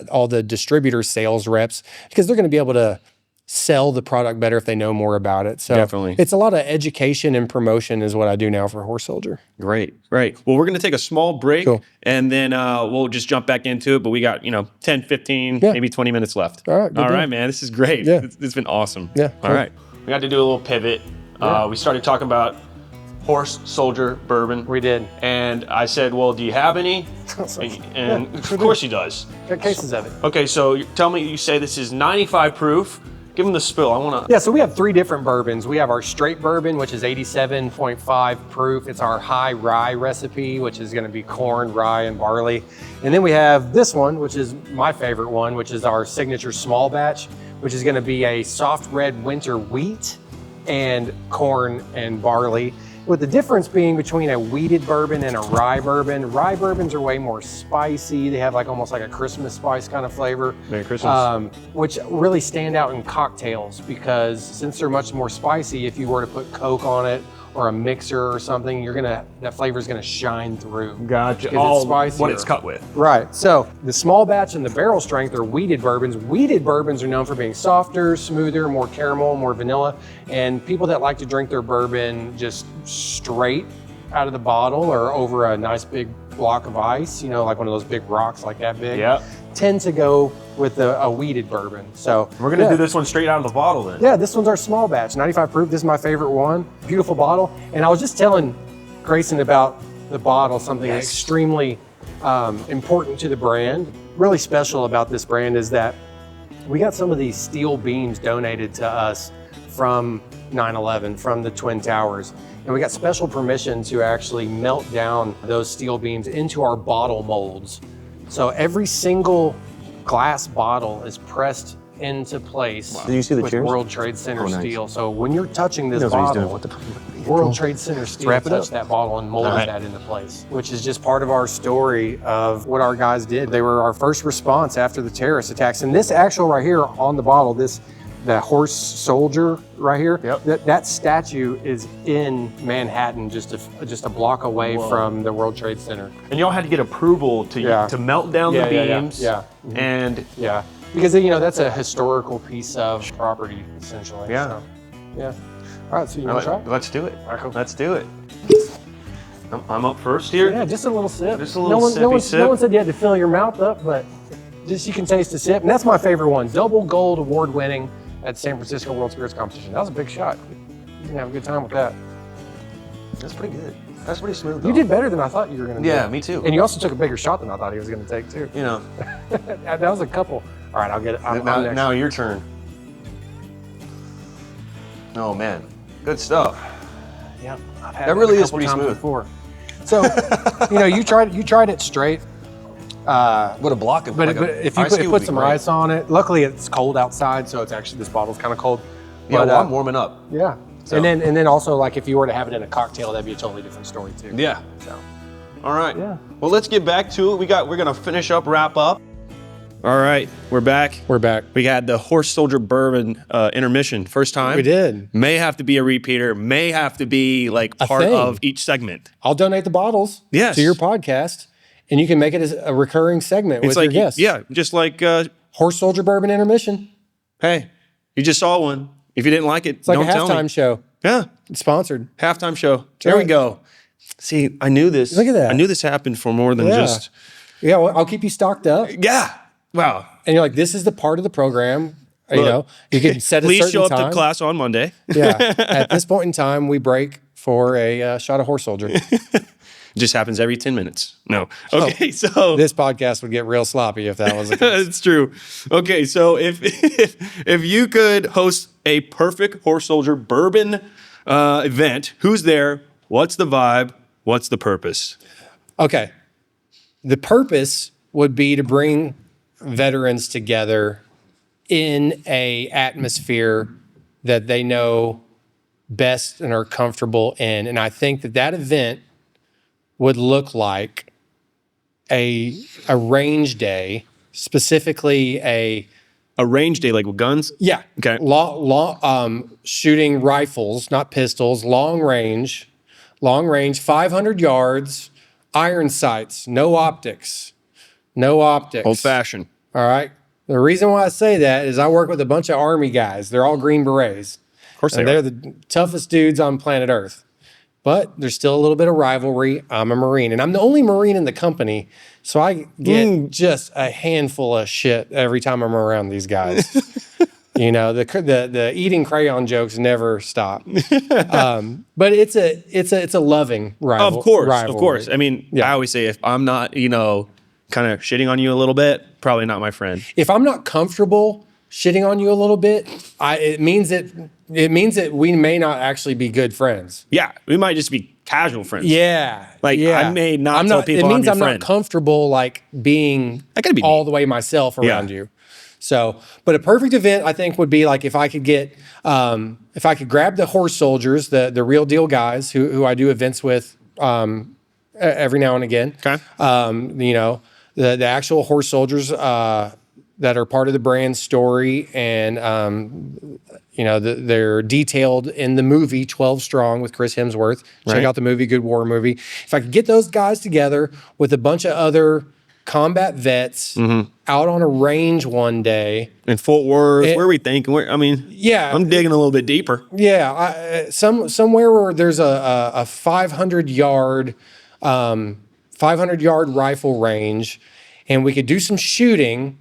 all the distributor sales reps, because they're going to be able to sell the product better if they know more about it. So definitely, it's a lot of education and promotion is what I do now for Horse Soldier. Great. Well, we're going to take a small break, and then we'll just jump back into it. But we got 10, 15, maybe 20 minutes left. All right, man. This is great. Yeah. It's been awesome. Yeah. All right. We got to do a little pivot. We started talking about Horse Soldier Bourbon. We did. And I said, well, do you have any? And of course he does. Got cases of it. Okay, so tell me, you say this is 95 proof. Give them the spill. I want to. Yeah, so we have 3 different bourbons. We have our straight bourbon, which is 87.5 proof. It's our high rye recipe, which is going to be corn, rye, and barley. And then we have this one, which is my favorite one, which is our signature small batch, which is going to be a soft red winter wheat and corn and barley, with the difference being between a wheated bourbon and a rye bourbon. Rye bourbons are way more spicy. They have like almost like a Christmas spice kind of flavor. Merry Christmas. Which really stand out in cocktails, because since they're much more spicy, if you were to put Coke on it or a mixer or something, that flavor is gonna shine through. Gotcha. Because it's spicier. What it's cut with. Right. So the small batch and the barrel strength are wheated bourbons. Wheated bourbons are known for being softer, smoother, more caramel, more vanilla. And people that like to drink their bourbon just straight out of the bottle or over a nice big block of ice, like one of those big rocks like that big, tend to go with a wheated bourbon. So we're gonna do this one straight out of the bottle then. Yeah, this one's our small batch, 95 proof. This is my favorite one. Beautiful bottle. And I was just telling Grayson about the bottle, something extremely important to the brand. Really special about this brand is that we got some of these steel beams donated to us from 9/11, from the Twin Towers. And we got special permission to actually melt down those steel beams into our bottle molds. So every single glass bottle is pressed into place. Did you see the with cheers? World Trade Center nice. steel. So when you're touching this He knows what he's doing. bottle, What the World Trade Center steel Wrap it touched up. that bottle and molded Alright. that into place, which is just part of our story of what our guys did. They were our first response after the terrorist attacks. And this actual right here on the bottle, the horse soldier right here, that statue is in Manhattan, just a block away from the World Trade Center. And y'all had to get approval to melt down the beams. And because that's a historical piece of property, essentially. Yeah. So, all right, so you want to try? Let's do it. All right, cool. Let's do it. I'm up first here. Yeah, just a little sip. Just a little sip. No one said you had to fill your mouth up, but just you can taste a sip. And that's my favorite one. Double gold award winning at San Francisco World Spirits Competition. That was a big shot. You can have a good time with that. That's pretty good. That's pretty smooth. You did better than I thought you were going to do. Yeah, me too. And you also took a bigger shot than I thought he was going to take, too. That was a couple. All right, I'll get it. I'm next. Now your turn. Oh, man. Good stuff. Yeah, I've had That really a is couple pretty times smooth. before. So, you tried it straight. What a block of But like if you put some ice on it, luckily it's cold outside, so it's actually, this bottle's kind of cold. Yeah, But, well, I'm warming up. Yeah. So. And then also, like, if you were to have it in a cocktail, that'd be a totally different story too. Yeah. So. All right. Yeah. Well, let's get back to it. We're gonna finish up, wrap up. All right, we're back. We're back. We had the Horse Soldier Bourbon intermission, first time. We did. May have to be a repeater, may have to be like part thing. of each segment. I'll donate the bottles Yes. to your podcast, and you can make it as a recurring segment with your guests. Yeah, just like, Horse Soldier Bourbon intermission. hey, you just saw one. If you didn't like it, It's like don't a tell me. halftime show. Yeah, It's sponsored. halftime show. There we right. go. See, I knew this. Look at that. I knew this happened for more than Yeah. just. Yeah, well, I'll keep you stocked up. Yeah. Wow. And you're like, this is the part of the program. You can set a Please certain show up time. to class on Monday. Yeah. At this point in time, we break for a shot of Horse Soldier. It just happens every 10 minutes. No. Okay, so This podcast would get real sloppy if that was the case. it's true. Okay, so if you could host a perfect Horse Soldier Bourbon event, who's there? What's the vibe? What's the purpose? Okay. The purpose would be to bring veterans together in a atmosphere that they know best and are comfortable in. And I think that event would look like a range day, specifically a range day, like with guns? yeah. Okay. Shooting rifles, not pistols, long range, 500 yards, iron sights, no optics. Old fashioned. All right. The reason why I say that is I work with a bunch of Army guys. They're all Green Berets. Of course And they they're are. the toughest dudes on planet Earth. But there's still a little bit of rivalry. I'm a Marine, and I'm the only Marine in the company. So I get just a handful of shit every time I'm around these guys. You know, the eating crayon jokes never stop. But it's a loving rivalry. Of course. I mean, I always say if I'm not, kind of shitting on you a little bit, probably not my friend. If I'm not comfortable shitting on you a little bit, it means that we may not actually be good friends. Yeah, we might just be casual friends. Yeah, I may not tell people it means I'm your not comfortable like being all the way myself around you. So, but a perfect event I think would be like if I could grab the Horse Soldiers, the real deal guys who I do events with every now and again. Okay. The actual Horse Soldiers that are part of the brand story, and they're detailed in the movie 12 Strong with Chris Hemsworth. Check out the movie, good war movie. If I could get those guys together with a bunch of other combat vets out on a range one day in Fort Worth, where are we thinking? I'm digging a little bit deeper. Yeah, somewhere where there's a 500 yard rifle range, and we could do some shooting,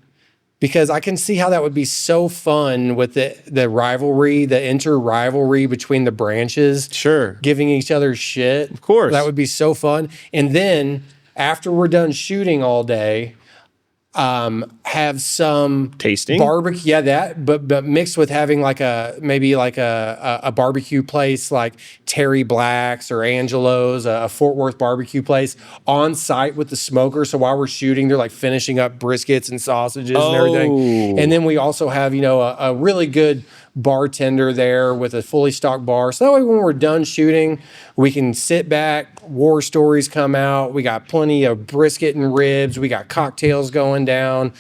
because I can see how that would be so fun with the rivalry, the inter-rivalry between the branches. Sure. Giving each other shit. Of course. That would be so fun. And then after we're done shooting all day, have some tasting barbecue. Yeah, but mixed with having maybe a barbecue place like Terry Black's or Angelo's, a Fort Worth barbecue place on site with the smoker. So while we're shooting, they're like finishing up briskets and sausages and everything. And then we also have, a really good bartender there with a fully stocked bar. So that way when we're done shooting, we can sit back, war stories come out. We got plenty of brisket and ribs. We got cocktails going down.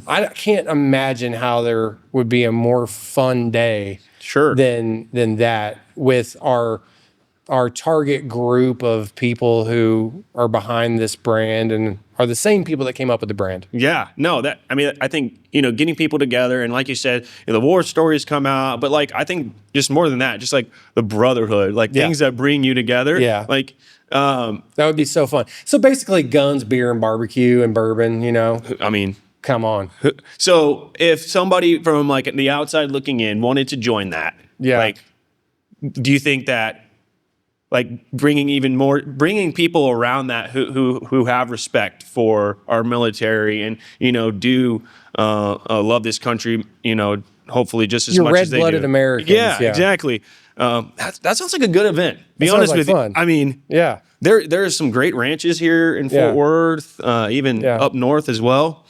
I can't imagine how there would be a more fun day than that with our target group of people who are behind this brand and are the same people that came up with the brand. Yeah, no, I think, getting people together, and like you said, the war stories come out, but I think just more than that, just like the brotherhood, things that bring you together. Yeah. That would be so fun. So basically guns, beer, and barbecue and bourbon, come on. So if somebody from the outside looking in wanted to join that, do you think that bringing people around that who have respect for our military and do love this country, hopefully just as much as they do. Red-blooded Americans. Yeah, exactly. That sounds like a good event. Be honest with fun. you. There are some great ranches here in Fort Worth, even up north as well.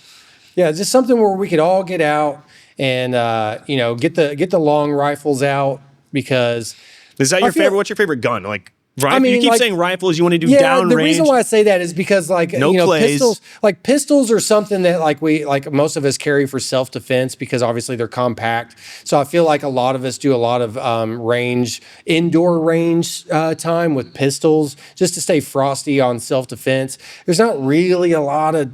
Yeah, just something where we could all get out and get the long rifles out, because is that your favorite? What's your favorite gun? You keep saying rifles. You want to do downrange. The reason why I say that is because pistols are something that most of us carry for self-defense, because obviously they're compact. So I feel like a lot of us do a lot of indoor range time with pistols just to stay frosty on self-defense. There's not really a lot of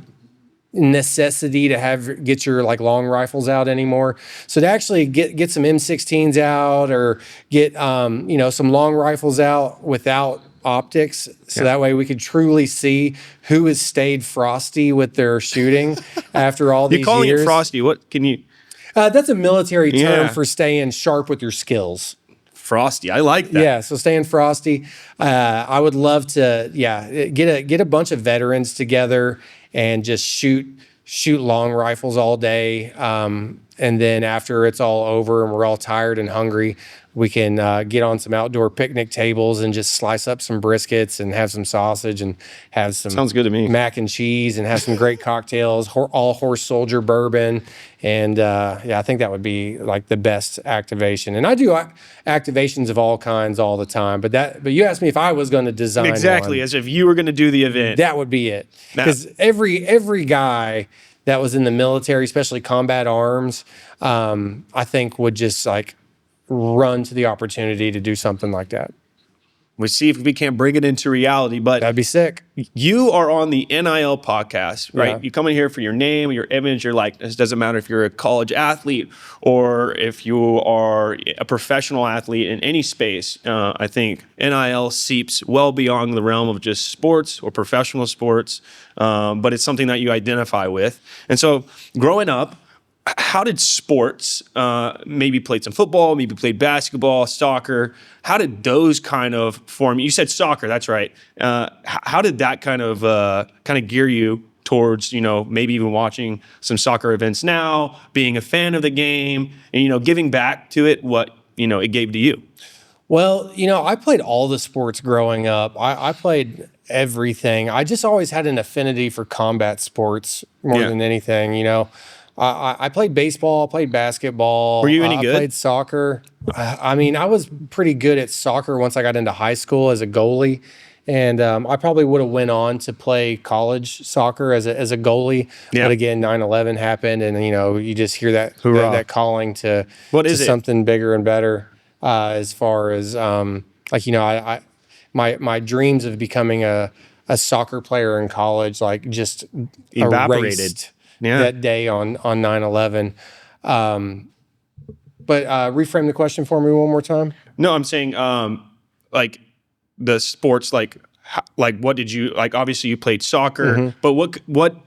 necessity to get your long rifles out anymore. So to actually get some M16s out, or get some long rifles out without optics, so that way we could truly see who has stayed frosty with their shooting after all these years. You're calling it frosty. What can you? That's a military term for staying sharp with your skills. Frosty, I like that. Yeah, so staying frosty. I would love to, get a bunch of veterans together and just shoot long rifles all day. And then after it's all over and we're all tired and hungry, we can get on some outdoor picnic tables and just slice up some briskets and have some sausage and have some sounds good to me. Mac and cheese and have some great cocktails, all Horse Soldier Bourbon. And I think that would be the best activation. And I do activations of all kinds all the time. But you asked me if I was going to design exactly one, as if you were going to do the event. That would be it. Because every guy that was in the military, especially combat arms, I think would just run to the opportunity to do something like that. We see if we can't bring it into reality, but that'd be sick. You are on the NIL podcast, right? Yeah. You come in here for your name, your image, your likeness. It doesn't matter if you're a college athlete or if you are a professional athlete in any space. I think NIL seeps well beyond the realm of just sports or professional sports, but it's something that you identify with. And so growing up, how did sports, maybe played some football, maybe played basketball, soccer, how did those kind of form? You said soccer, that's right. How did that kind of gear you towards, maybe even watching some soccer events now, being a fan of the game, and, giving back to it what, it gave to you? Well, I played all the sports growing up. I played everything. I just always had an affinity for combat sports more than anything, I played baseball, I played basketball. Were you any good? I played soccer. I was pretty good at soccer once I got into high school as a goalie. And I probably would have went on to play college soccer as a goalie. Yeah. But again, 9/11 happened, and you just hear that calling to something bigger and better. As far as my dreams of becoming a soccer player in college, just evaporated that day on 9/11. But reframe the question for me one more time. No, I'm saying the sports, what did you obviously you played soccer, but what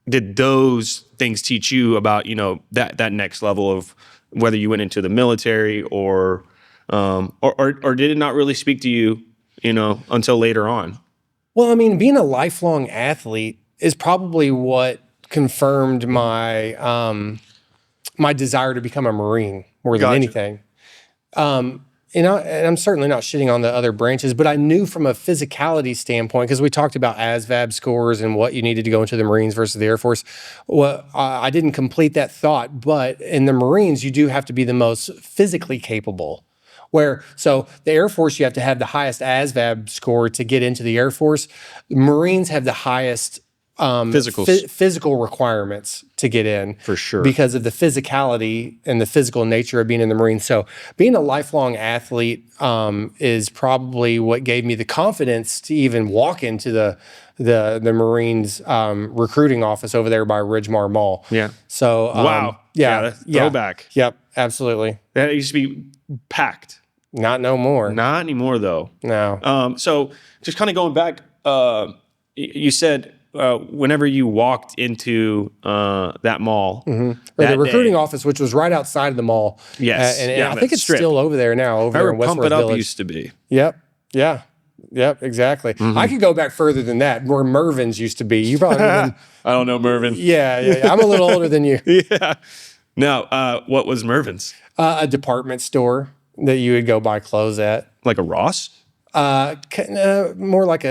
did those things teach you about that next level of whether you went into the military or did it not really speak to you until later on? Well, being a lifelong athlete is probably what confirmed my my desire to become a Marine more than anything. And I'm certainly not shitting on the other branches, but I knew from a physicality standpoint, because we talked about ASVAB scores and what you needed to go into the Marines versus the Air Force. Well, I didn't complete that thought, but in the Marines, you do have to be the most physically capable. So the Air Force, you have to have the highest ASVAB score to get into the Air Force. Marines have the highest physical requirements to get in, for sure, because of the physicality and the physical nature of being in the Marines. So being a lifelong athlete is probably what gave me the confidence to even walk into the Marines recruiting office over there by Ridgemar Mall. Yeah. So wow. Throwback. Yep. Absolutely. That used to be packed. Not no more. Not anymore though. No. So just kind of going back, you said. Whenever you walked into that mall, or the recruiting office, which was right outside of the mall. Yes, and I think it's still over there now. Over there in Westworth Pump It Up Village. used to be. Yep. Yeah. Yep. Exactly. I could go back further than that, where Mervin's used to be. You probably. I don't know Mervin. Yeah. I'm a little older than you. Yeah. No. What was Mervin's? A department store that you would go buy clothes at, like a Ross. More like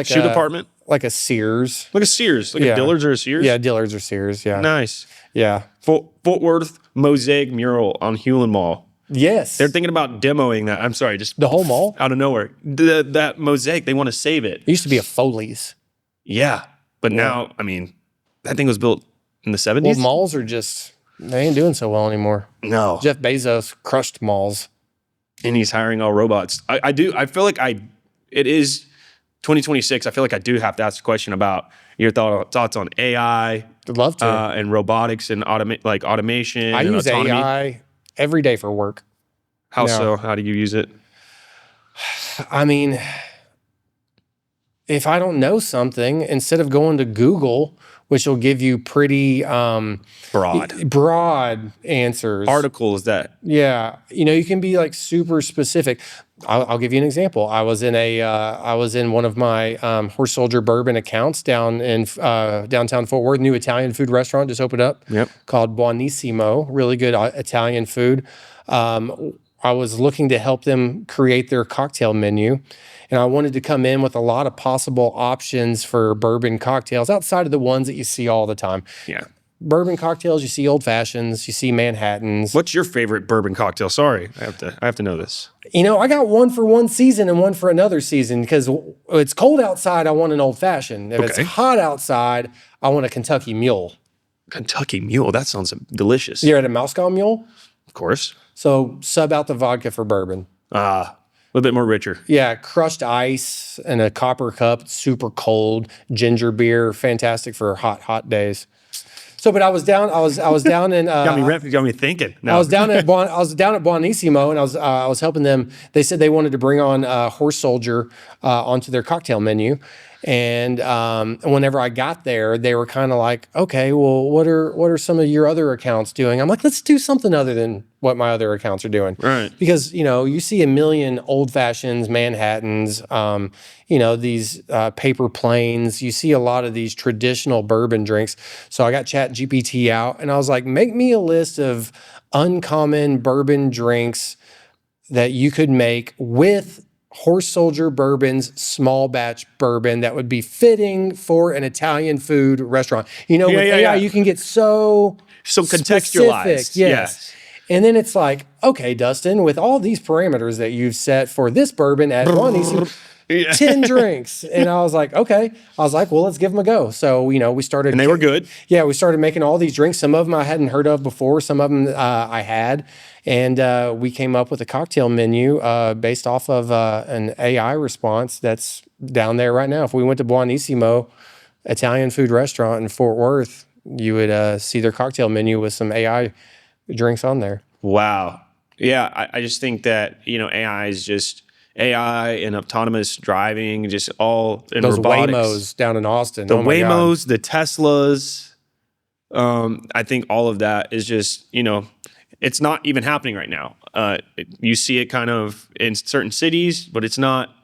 shoe department. Like a Sears. Like a Sears. Like a Dillard's or a Sears? Yeah, Dillard's or Sears, yeah. Nice. Yeah. Fort Worth mosaic mural on Hewlin Mall. Yes. They're thinking about demoing that. I'm sorry, just the whole mall? Out of nowhere. That mosaic, they want to save it. It used to be a Foley's. Yeah. But now, that thing was built in the 70s? Well, malls are they ain't doing so well anymore. No. Jeff Bezos crushed malls. And he's hiring all robots. I feel like it is 2026, I feel like I do have to ask a question about your thoughts on AI. I'd love to. And robotics and automation. I use autonomy. AI every day for work. How so? How do you use it? If I don't know something, instead of going to Google, which will give you pretty broad answers. Articles that. Yeah. You can be super specific. I'll give you an example. I was in one of my Horse Soldier Bourbon accounts down in downtown Fort Worth. New Italian food restaurant just opened up. Yep. Called Buonissimo. Really good Italian food. I was looking to help them create their cocktail menu, and I wanted to come in with a lot of possible options for bourbon cocktails outside of the ones that you see all the time. Yeah. Bourbon cocktails, you see old fashions, you see Manhattans. What's your favorite bourbon cocktail? Sorry, I have to know this. I got one for one season and one for another season, because it's cold outside, I want an old fashioned. If it's hot outside, I want a Kentucky Mule. Kentucky Mule, that sounds delicious. You're at a Moscow Mule? Of course. So sub out the vodka for bourbon. A little bit more richer. Yeah, crushed ice in a copper cup, super cold, ginger beer, fantastic for hot days. So, but I was down in. Got me thinking. No. I was down at Buonissimo, and I was helping them. They said they wanted to bring on Horse Soldier onto their cocktail menu, And whenever I got there, they were kind of like, okay, well, what are some of your other accounts doing? I'm like, let's do something other than what my other accounts are doing. Right. Because, you see a million old fashions, Manhattans, these paper planes. You see a lot of these traditional bourbon drinks. So I got Chat GPT out and I was like, make me a list of uncommon bourbon drinks that you could make with Horse Soldier Bourbon's small batch bourbon that would be fitting for an Italian food restaurant. With AI, you can get so contextualized. Specific, yes. And then it's like, okay, Dustin, with all these parameters that you've set for this bourbon at one easy 10 drinks. And I was like, okay. I was like, well, let's give them a go. So, we started. And they were good. Yeah, we started making all these drinks. Some of them I hadn't heard of before. Some of them I had. And we came up with a cocktail menu based off of an AI response that's down there right now. If we went to Buonissimo Italian food restaurant in Fort Worth, you would see their cocktail menu with some AI drinks on there. Wow. Yeah, I just think that, AI is just AI and autonomous driving, just all in those robotics. Waymos down in Austin. The Waymos, the Teslas. I think all of that is just, it's not even happening right now. You see it kind of in certain cities, but it's not.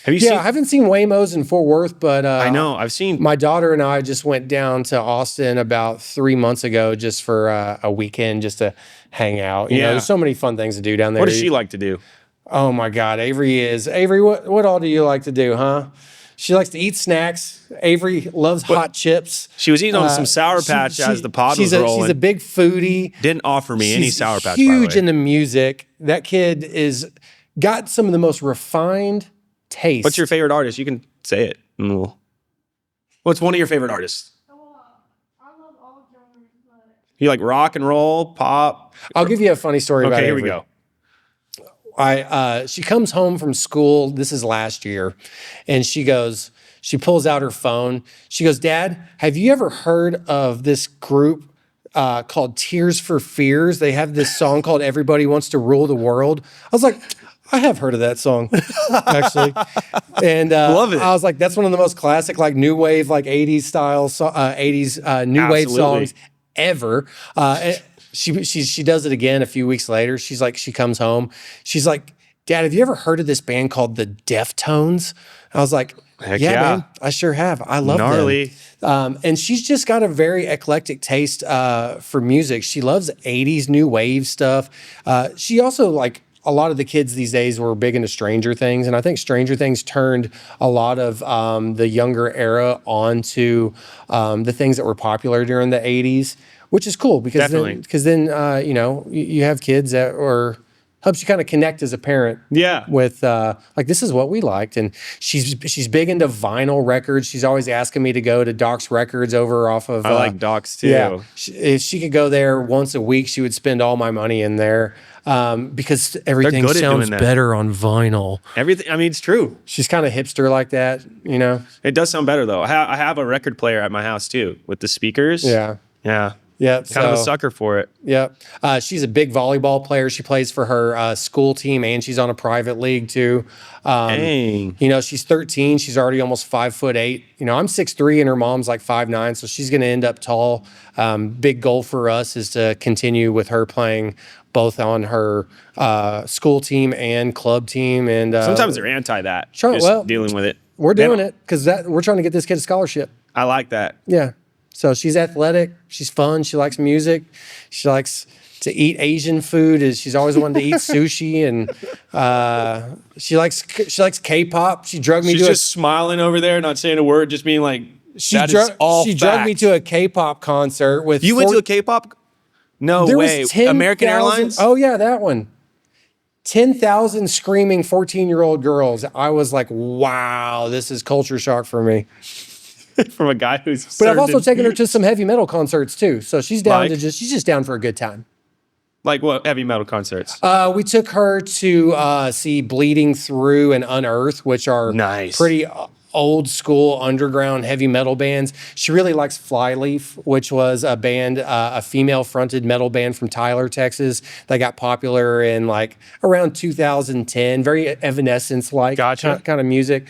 Have you seen? I haven't seen Waymos in Fort Worth, but I know I've seen. My daughter and I just went down to Austin about 3 months ago, just for a weekend, just to hang out. There's so many fun things to do down there. What does she like to do? Oh my God, Avery, what all do you like to do, huh? She likes to eat snacks. Avery loves hot chips. She was eating on some Sour Patch as the pod was rolling. She's a big foodie. Didn't offer me any Sour Patch. Huge into music. That kid is got some of the most refined taste. What's your favorite artist? You can say it. What's one of your favorite artists? I love all genres, but You like rock and roll, pop? I'll give you a funny story about Okay, Avery. here we go. She comes home from school. This is last year. And she pulls out her phone. She goes, Dad, have you ever heard of this group called Tears for Fears? They have this song called Everybody Wants to Rule the World. I was like, I have heard of that song, actually. And love it. I was like, that's one of the most classic, like new wave, like 80s style, 80s new wave songs ever. She does it again a few weeks later. She comes home. She's like, Dad, have you ever heard of this band called the Deftones? I was like, Heck yeah, man, I sure have. I love Gnarly. them. And she's just got a very eclectic taste for music. She loves 80s new wave stuff. She also, like a lot of the kids these days, were big into Stranger Things. And I think Stranger Things turned a lot of the younger era onto the things that were popular during the 80s. Which is cool because then you have kids that helps you kind of connect as a parent. Yeah. With like, this is what we liked, and she's big into vinyl records. She's always asking me to go to Doc's Records over off of. I like Doc's too. Yeah. If she could go there once a week, she would spend all my money in there because everything sounds better on vinyl. Everything. I mean, it's true. She's kind of hipster like that, It does sound better though. I have a record player at my house too with the speakers. Yeah. Yeah. Yeah, kind of a sucker for it. Yeah, she's a big volleyball player. She plays for her school team, and she's on a private league too. Dang. She's 13. She's already almost 5'8". I'm 6'3", and her mom's like 5'9", so she's going to end up tall. Big goal for us is to continue with her playing both on her school team and club team. And sometimes they're anti that. Dealing with it. We're doing it because we're trying to get this kid a scholarship. I like that. Yeah. So she's athletic. She's fun. She likes music. She likes to eat Asian food. She's always wanted to eat sushi, and she likes K-pop. She drugged me. She's just smiling over there, not saying a word, just being like, She drugged me to a K-pop concert with. You went to a K-pop? No way. American Airlines? Oh yeah, that one. 10,000 screaming 14-year-old girls. I was like, wow, this is culture shock for me. From a guy who's. But I've also taken her to some heavy metal concerts too, so she's down she's just down for a good time. Like what heavy metal concerts? We took her to see Bleeding Through and Unearth, which are nice, pretty old school underground heavy metal bands. She really likes Flyleaf, which was a band, a female fronted metal band from Tyler, Texas, that got popular in like around 2010. Very Evanescence like kind of music.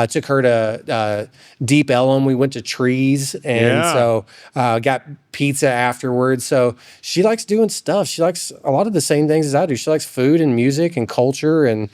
Took her to Deep Ellum. We went to Trees, and so got pizza afterwards. So she likes doing stuff. She likes a lot of the same things as I do. She likes food and music and culture, and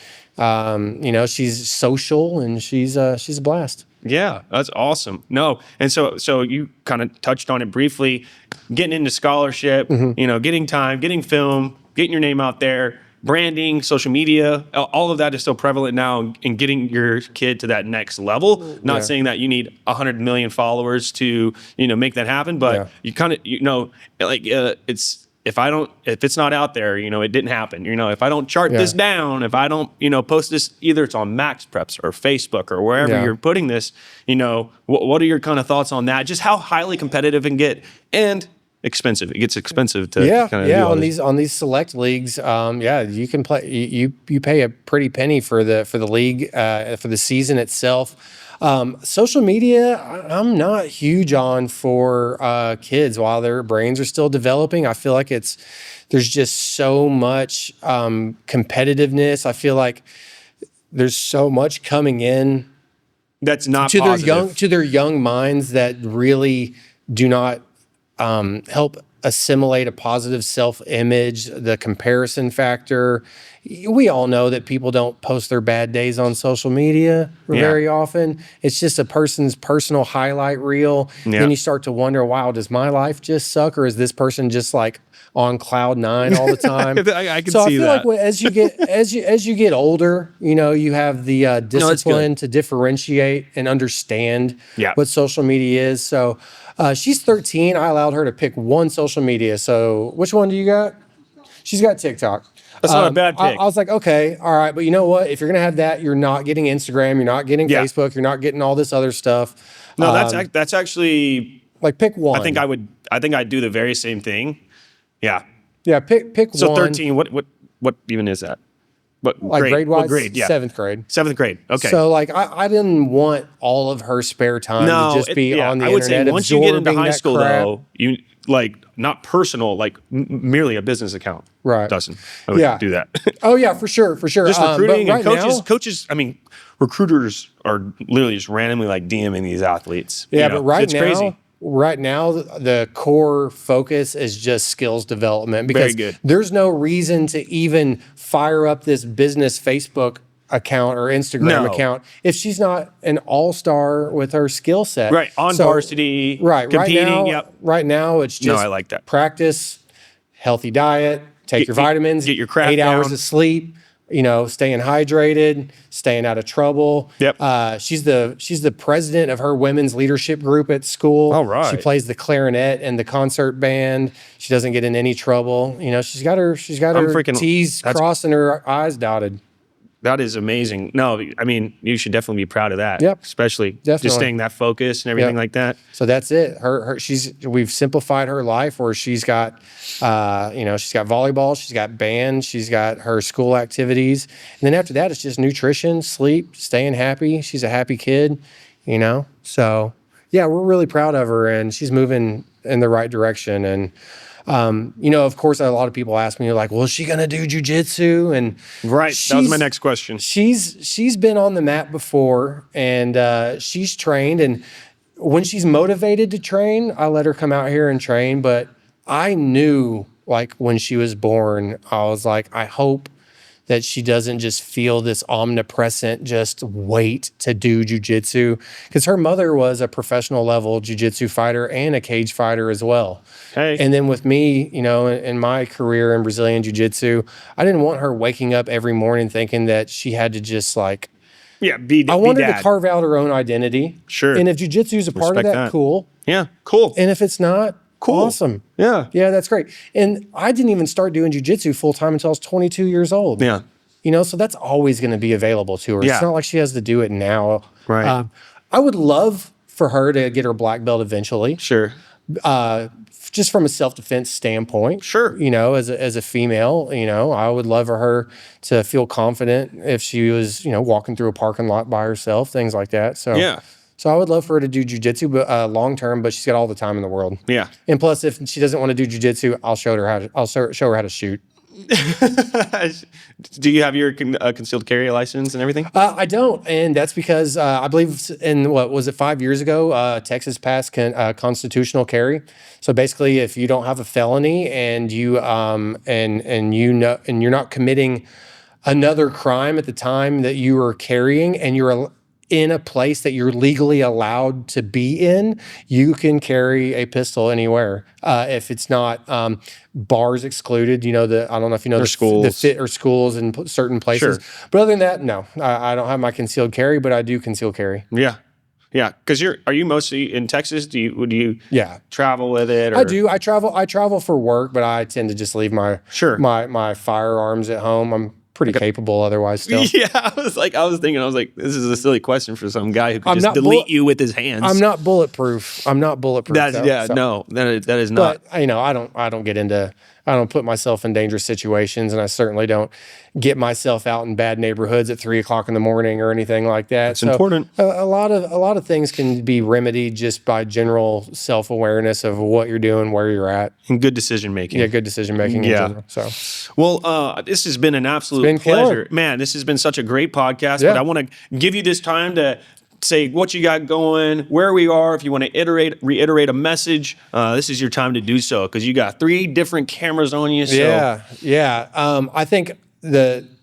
she's social, and she's a blast. Yeah, that's awesome. No, and so you kind of touched on it briefly, getting into scholarship, getting time, getting film, getting your name out there, branding, social media, all of that is so prevalent now in getting your kid to that next level. Not saying that you need 100 million followers to, make that happen, but you kind of, if it's not out there, it didn't happen. If I don't chart this down, if I don't, post this, either it's on Max Preps or Facebook or wherever you're putting this, what are your kind of thoughts on that? Just how highly competitive it can get, and expensive. It gets expensive to kind of do all on these select leagues. You can play. You pay a pretty penny for the league for the season itself. Social media, I'm not huge on for kids while their brains are still developing. I feel like there's just so much competitiveness. I feel like there's so much coming in that's not to positive. their young minds that really do not help assimilate a positive self-image, the comparison factor. We all know that people don't post their bad days on social media very often. It's just a person's personal highlight reel. Yeah. Then you start to wonder, wow, does my life just suck, or is this person just like on cloud 9 all the time? I can see that. I feel like as you get older, you have the discipline to differentiate and understand what social media is. So she's 13. I allowed her to pick one social media. So which one do you got? She's got TikTok. That's not a bad pick. I was like, okay, all right. But you know what? If you're going to have that, you're not getting Instagram. You're not getting Facebook. You're not getting all this other stuff. No, that's actually... Like, pick one. I think I'd do the very same thing. Yeah. Yeah, pick one. So 13, what even is that? What grade-wise? What grade? Yeah. 7th grade. 7th grade. Okay. So I didn't want all of her spare time to just be on the internet. I would say once you get into high school, crap. though, you not personal, merely a business account. Right. Dustin, I would do that. Oh yeah, for sure. Just recruiting and coaches. I mean, recruiters are literally just randomly DMing these athletes. Yeah, but it's crazy. Right now, the core focus is just skills development, because Very good. There's no reason to even fire up this business Facebook account or Instagram account if she's not an all-star with her skill set. Right, on varsity, competing. Right now, it's just I like that. Practice, healthy diet, take your vitamins, get your crap 8 hours down. of sleep. Staying hydrated, staying out of trouble. Yep. She's the president of her women's leadership group at school. All right. She plays the clarinet and the concert band. She doesn't get in any trouble. She's got her T's crossed and her I's dotted. That is amazing. No, I mean, you should definitely be proud of that. Yep. Especially just staying that focused and everything like that. So that's it. We've simplified her life, where she's got, she's got volleyball, she's got band, she's got her school activities. And then after that, it's just nutrition, sleep, staying happy. She's a happy kid, So yeah, we're really proud of her, and she's moving in the right direction. And, of course, a lot of people ask me, well, is she going to do jiu-jitsu? And right. That was my next question. She's been on the mat before, and she's trained. And when she's motivated to train, I let her come out here and train. But I knew, when she was born, I was like, I hope that she doesn't just feel this omnipresent just weight to do jiu-jitsu, because her mother was a professional level jiu-jitsu fighter and a cage fighter as well. Hey. And then with me, in my career in Brazilian jiu-jitsu, I didn't want her waking up every morning thinking that she had to just I wanted her to carve out her own identity. Sure. And if jiu-jitsu is a part of that, cool. Yeah, cool. And if it's not, cool. Awesome. Yeah. Yeah, that's great. And I didn't even start doing jiu-jitsu full-time until I was 22 years old. Yeah. So that's always going to be available to her. Yeah. It's not like she has to do it now. Right. I would love for her to get her black belt eventually. Sure. just from a self-defense standpoint. Sure. You know, as a female, you know, I would love for her to feel confident if she was, you know, walking through a parking lot by herself, things like that. So Yeah. So I would love for her to do jiu-jitsu, but long term. But she's got all the time in the world. Yeah. And plus, if she doesn't want to do jiu-jitsu, I'll show her how to shoot. Do you have your concealed carry license and everything? I don't, and that's because I believe in what was it 5 years ago, Texas passed constitutional carry. So basically, if you don't have a felony and you and you're not committing another crime at the time that you are carrying, and you're in a place that you're legally allowed to be in, you can carry a pistol anywhere. If it's not bars excluded, you know, I don't know if you know the schools. the fit or schools in certain places. Sure. But other than that, no, I don't have my concealed carry, but I do conceal carry. Yeah. Yeah. Because are you mostly in Texas? Would you travel with it? Or? I do. I travel for work, but I tend to just leave my firearms at home. I'm pretty capable otherwise still. Yeah, I was thinking, this is a silly question for some guy who could just delete you with his hands. I'm not bulletproof. That is not. But you know, I don't get into. I don't put myself in dangerous situations, and I certainly don't get myself out in bad neighborhoods at 3 o'clock in the morning or anything like that. That's important. A lot of things can be remedied just by general self-awareness of what you're doing, where you're at, and good decision making. Yeah, good decision making. Yeah. In general, so, well, this has been an absolute pleasure, man. This has been such a great podcast. Yeah. But I want to give you this time to say what you got going, where we are. If you want to reiterate a message, this is your time to do so, because you got 3 different cameras on you. So. Yeah. I think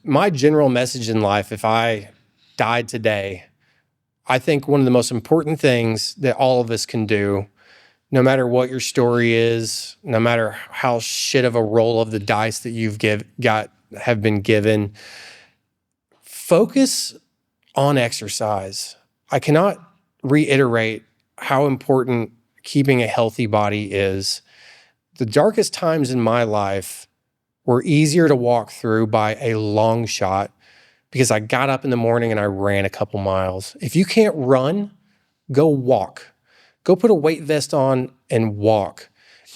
my general message in life, if I died today, I think one of the most important things that all of us can do, no matter what your story is, no matter how shit of a roll of the dice that you've have been given, focus on exercise. I cannot reiterate how important keeping a healthy body is. The darkest times in my life were easier to walk through by a long shot because I got up in the morning and I ran a couple miles. If you can't run, go walk. Go put a weight vest on and walk.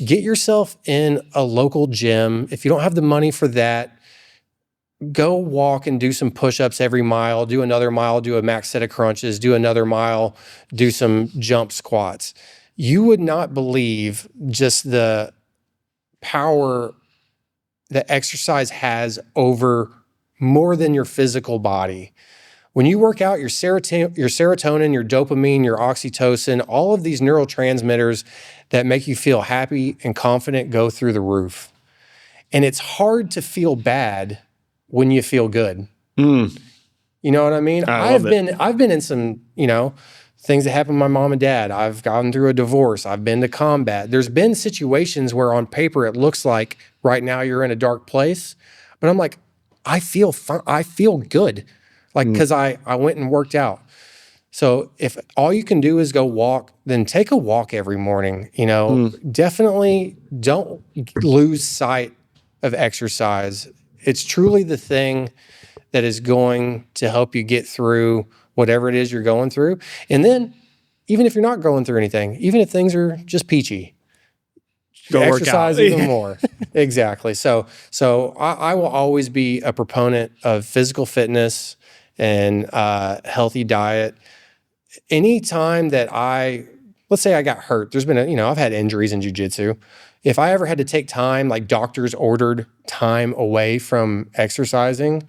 Get yourself in a local gym. If you don't have the money for that, go walk and do some push-ups every mile, do another mile, do a max set of crunches, do another mile, do some jump squats. You would not believe just the power that exercise has over more than your physical body. When you work out, your serotonin, your dopamine, your oxytocin, all of these neurotransmitters that make you feel happy and confident go through the roof. And it's hard to feel bad when you feel good. You know what I mean? I've been in some, you know, things that happened to my mom and dad. I've gone through a divorce. I've been to combat. There's been situations where on paper it looks like right now you're in a dark place, but I'm like, I feel fine. I feel good. Like, because I went and worked out. So if all you can do is go walk, then take a walk every morning. You know, definitely don't lose sight of exercise. It's truly the thing that is going to help you get through whatever it is you're going through. And then, even if you're not going through anything, even if things are just peachy, go exercise work out. even more. Exactly. So I will always be a proponent of physical fitness and healthy diet. Anytime that let's say I got hurt, there's been I've had injuries in jiu-jitsu. If I ever had to take time, like doctors ordered time away from exercising,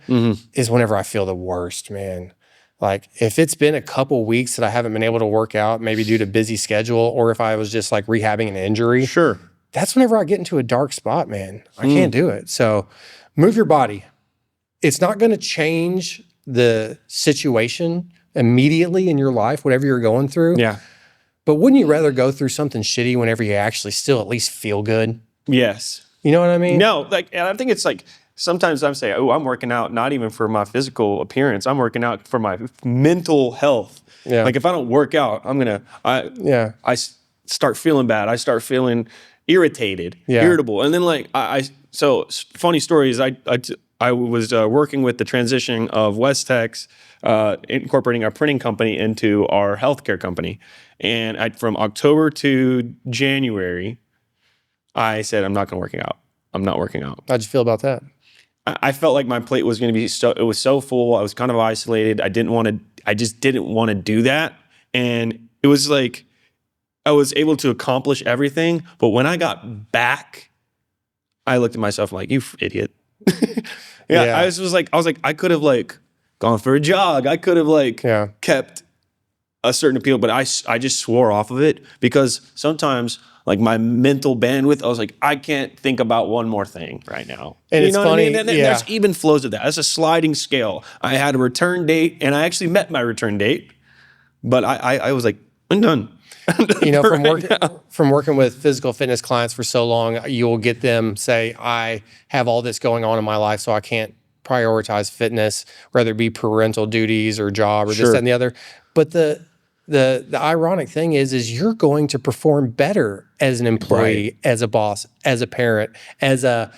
is whenever I feel the worst, man. Like if it's been a couple weeks that I haven't been able to work out, maybe due to busy schedule, or if I was just like rehabbing an injury, sure, that's whenever I get into a dark spot, man. I can't do it. So move your body. It's not going to change the situation immediately in your life, whatever you're going through. Yeah. But wouldn't you rather go through something shitty whenever you actually still at least feel good? Yes. You know what I mean? No, and I think it's like sometimes I'm saying, I'm working out not even for my physical appearance. I'm working out for my mental health. Yeah. Like if I don't work out, I start feeling bad. I start feeling irritated, irritable. And then like, so funny story is I was working with the transition of West Tech's incorporating our printing company into our healthcare company. And from October to January, I said, I'm not going to working out. I'm not working out. How'd you feel about that? I felt like my plate was going to be it was so full. I was kind of isolated. I just didn't want to do that. And it was like, I was able to accomplish everything. But when I got back, I looked at myself like, you idiot. I was like, I could have like gone for a jog. I could have kept a certain appeal, but I just swore off of it because sometimes like my mental bandwidth, I was like, I can't think about one more thing right now. And you it's know funny. What I mean? There's even flows of that. That's a sliding scale. I had a return date and I actually met my return date, but I was like, I'm done. From working with physical fitness clients for so long, you'll get them say, I have all this going on in my life, so I can't prioritize fitness, whether it be parental duties or job or this, that, and the other. But the ironic thing is you're going to perform better as an employee, as a boss, as a parent, as a,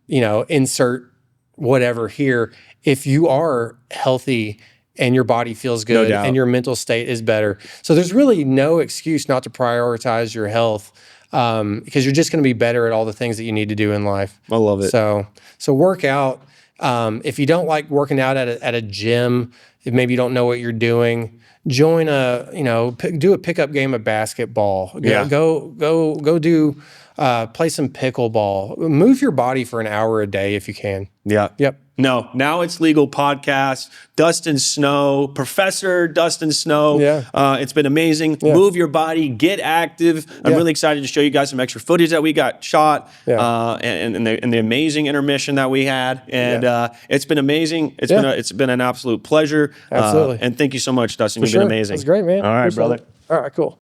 insert whatever here, if you are healthy and your body feels good and your mental state is better. So there's really no excuse not to prioritize your health because you're just going to be better at all the things that you need to do in life. I love it. So work out. If you don't like working out at a gym, if maybe you don't know what you're doing, join do a pickup game of basketball. Go do play some pickleball. Move your body for an hour a day if you can. Yeah. Yep. No, Now It's Legal podcast. Dustin Snow, Professor Dustin Snow. Yeah. It's been amazing. Yeah. Move your body, get active. I'm really excited to show you guys some extra footage that we got shot and the amazing intermission that we had. And it's been amazing. It's been an absolute pleasure. Absolutely. And thank you so much, Dustin. You've been amazing. That's great, man. All right, brother. All right, cool.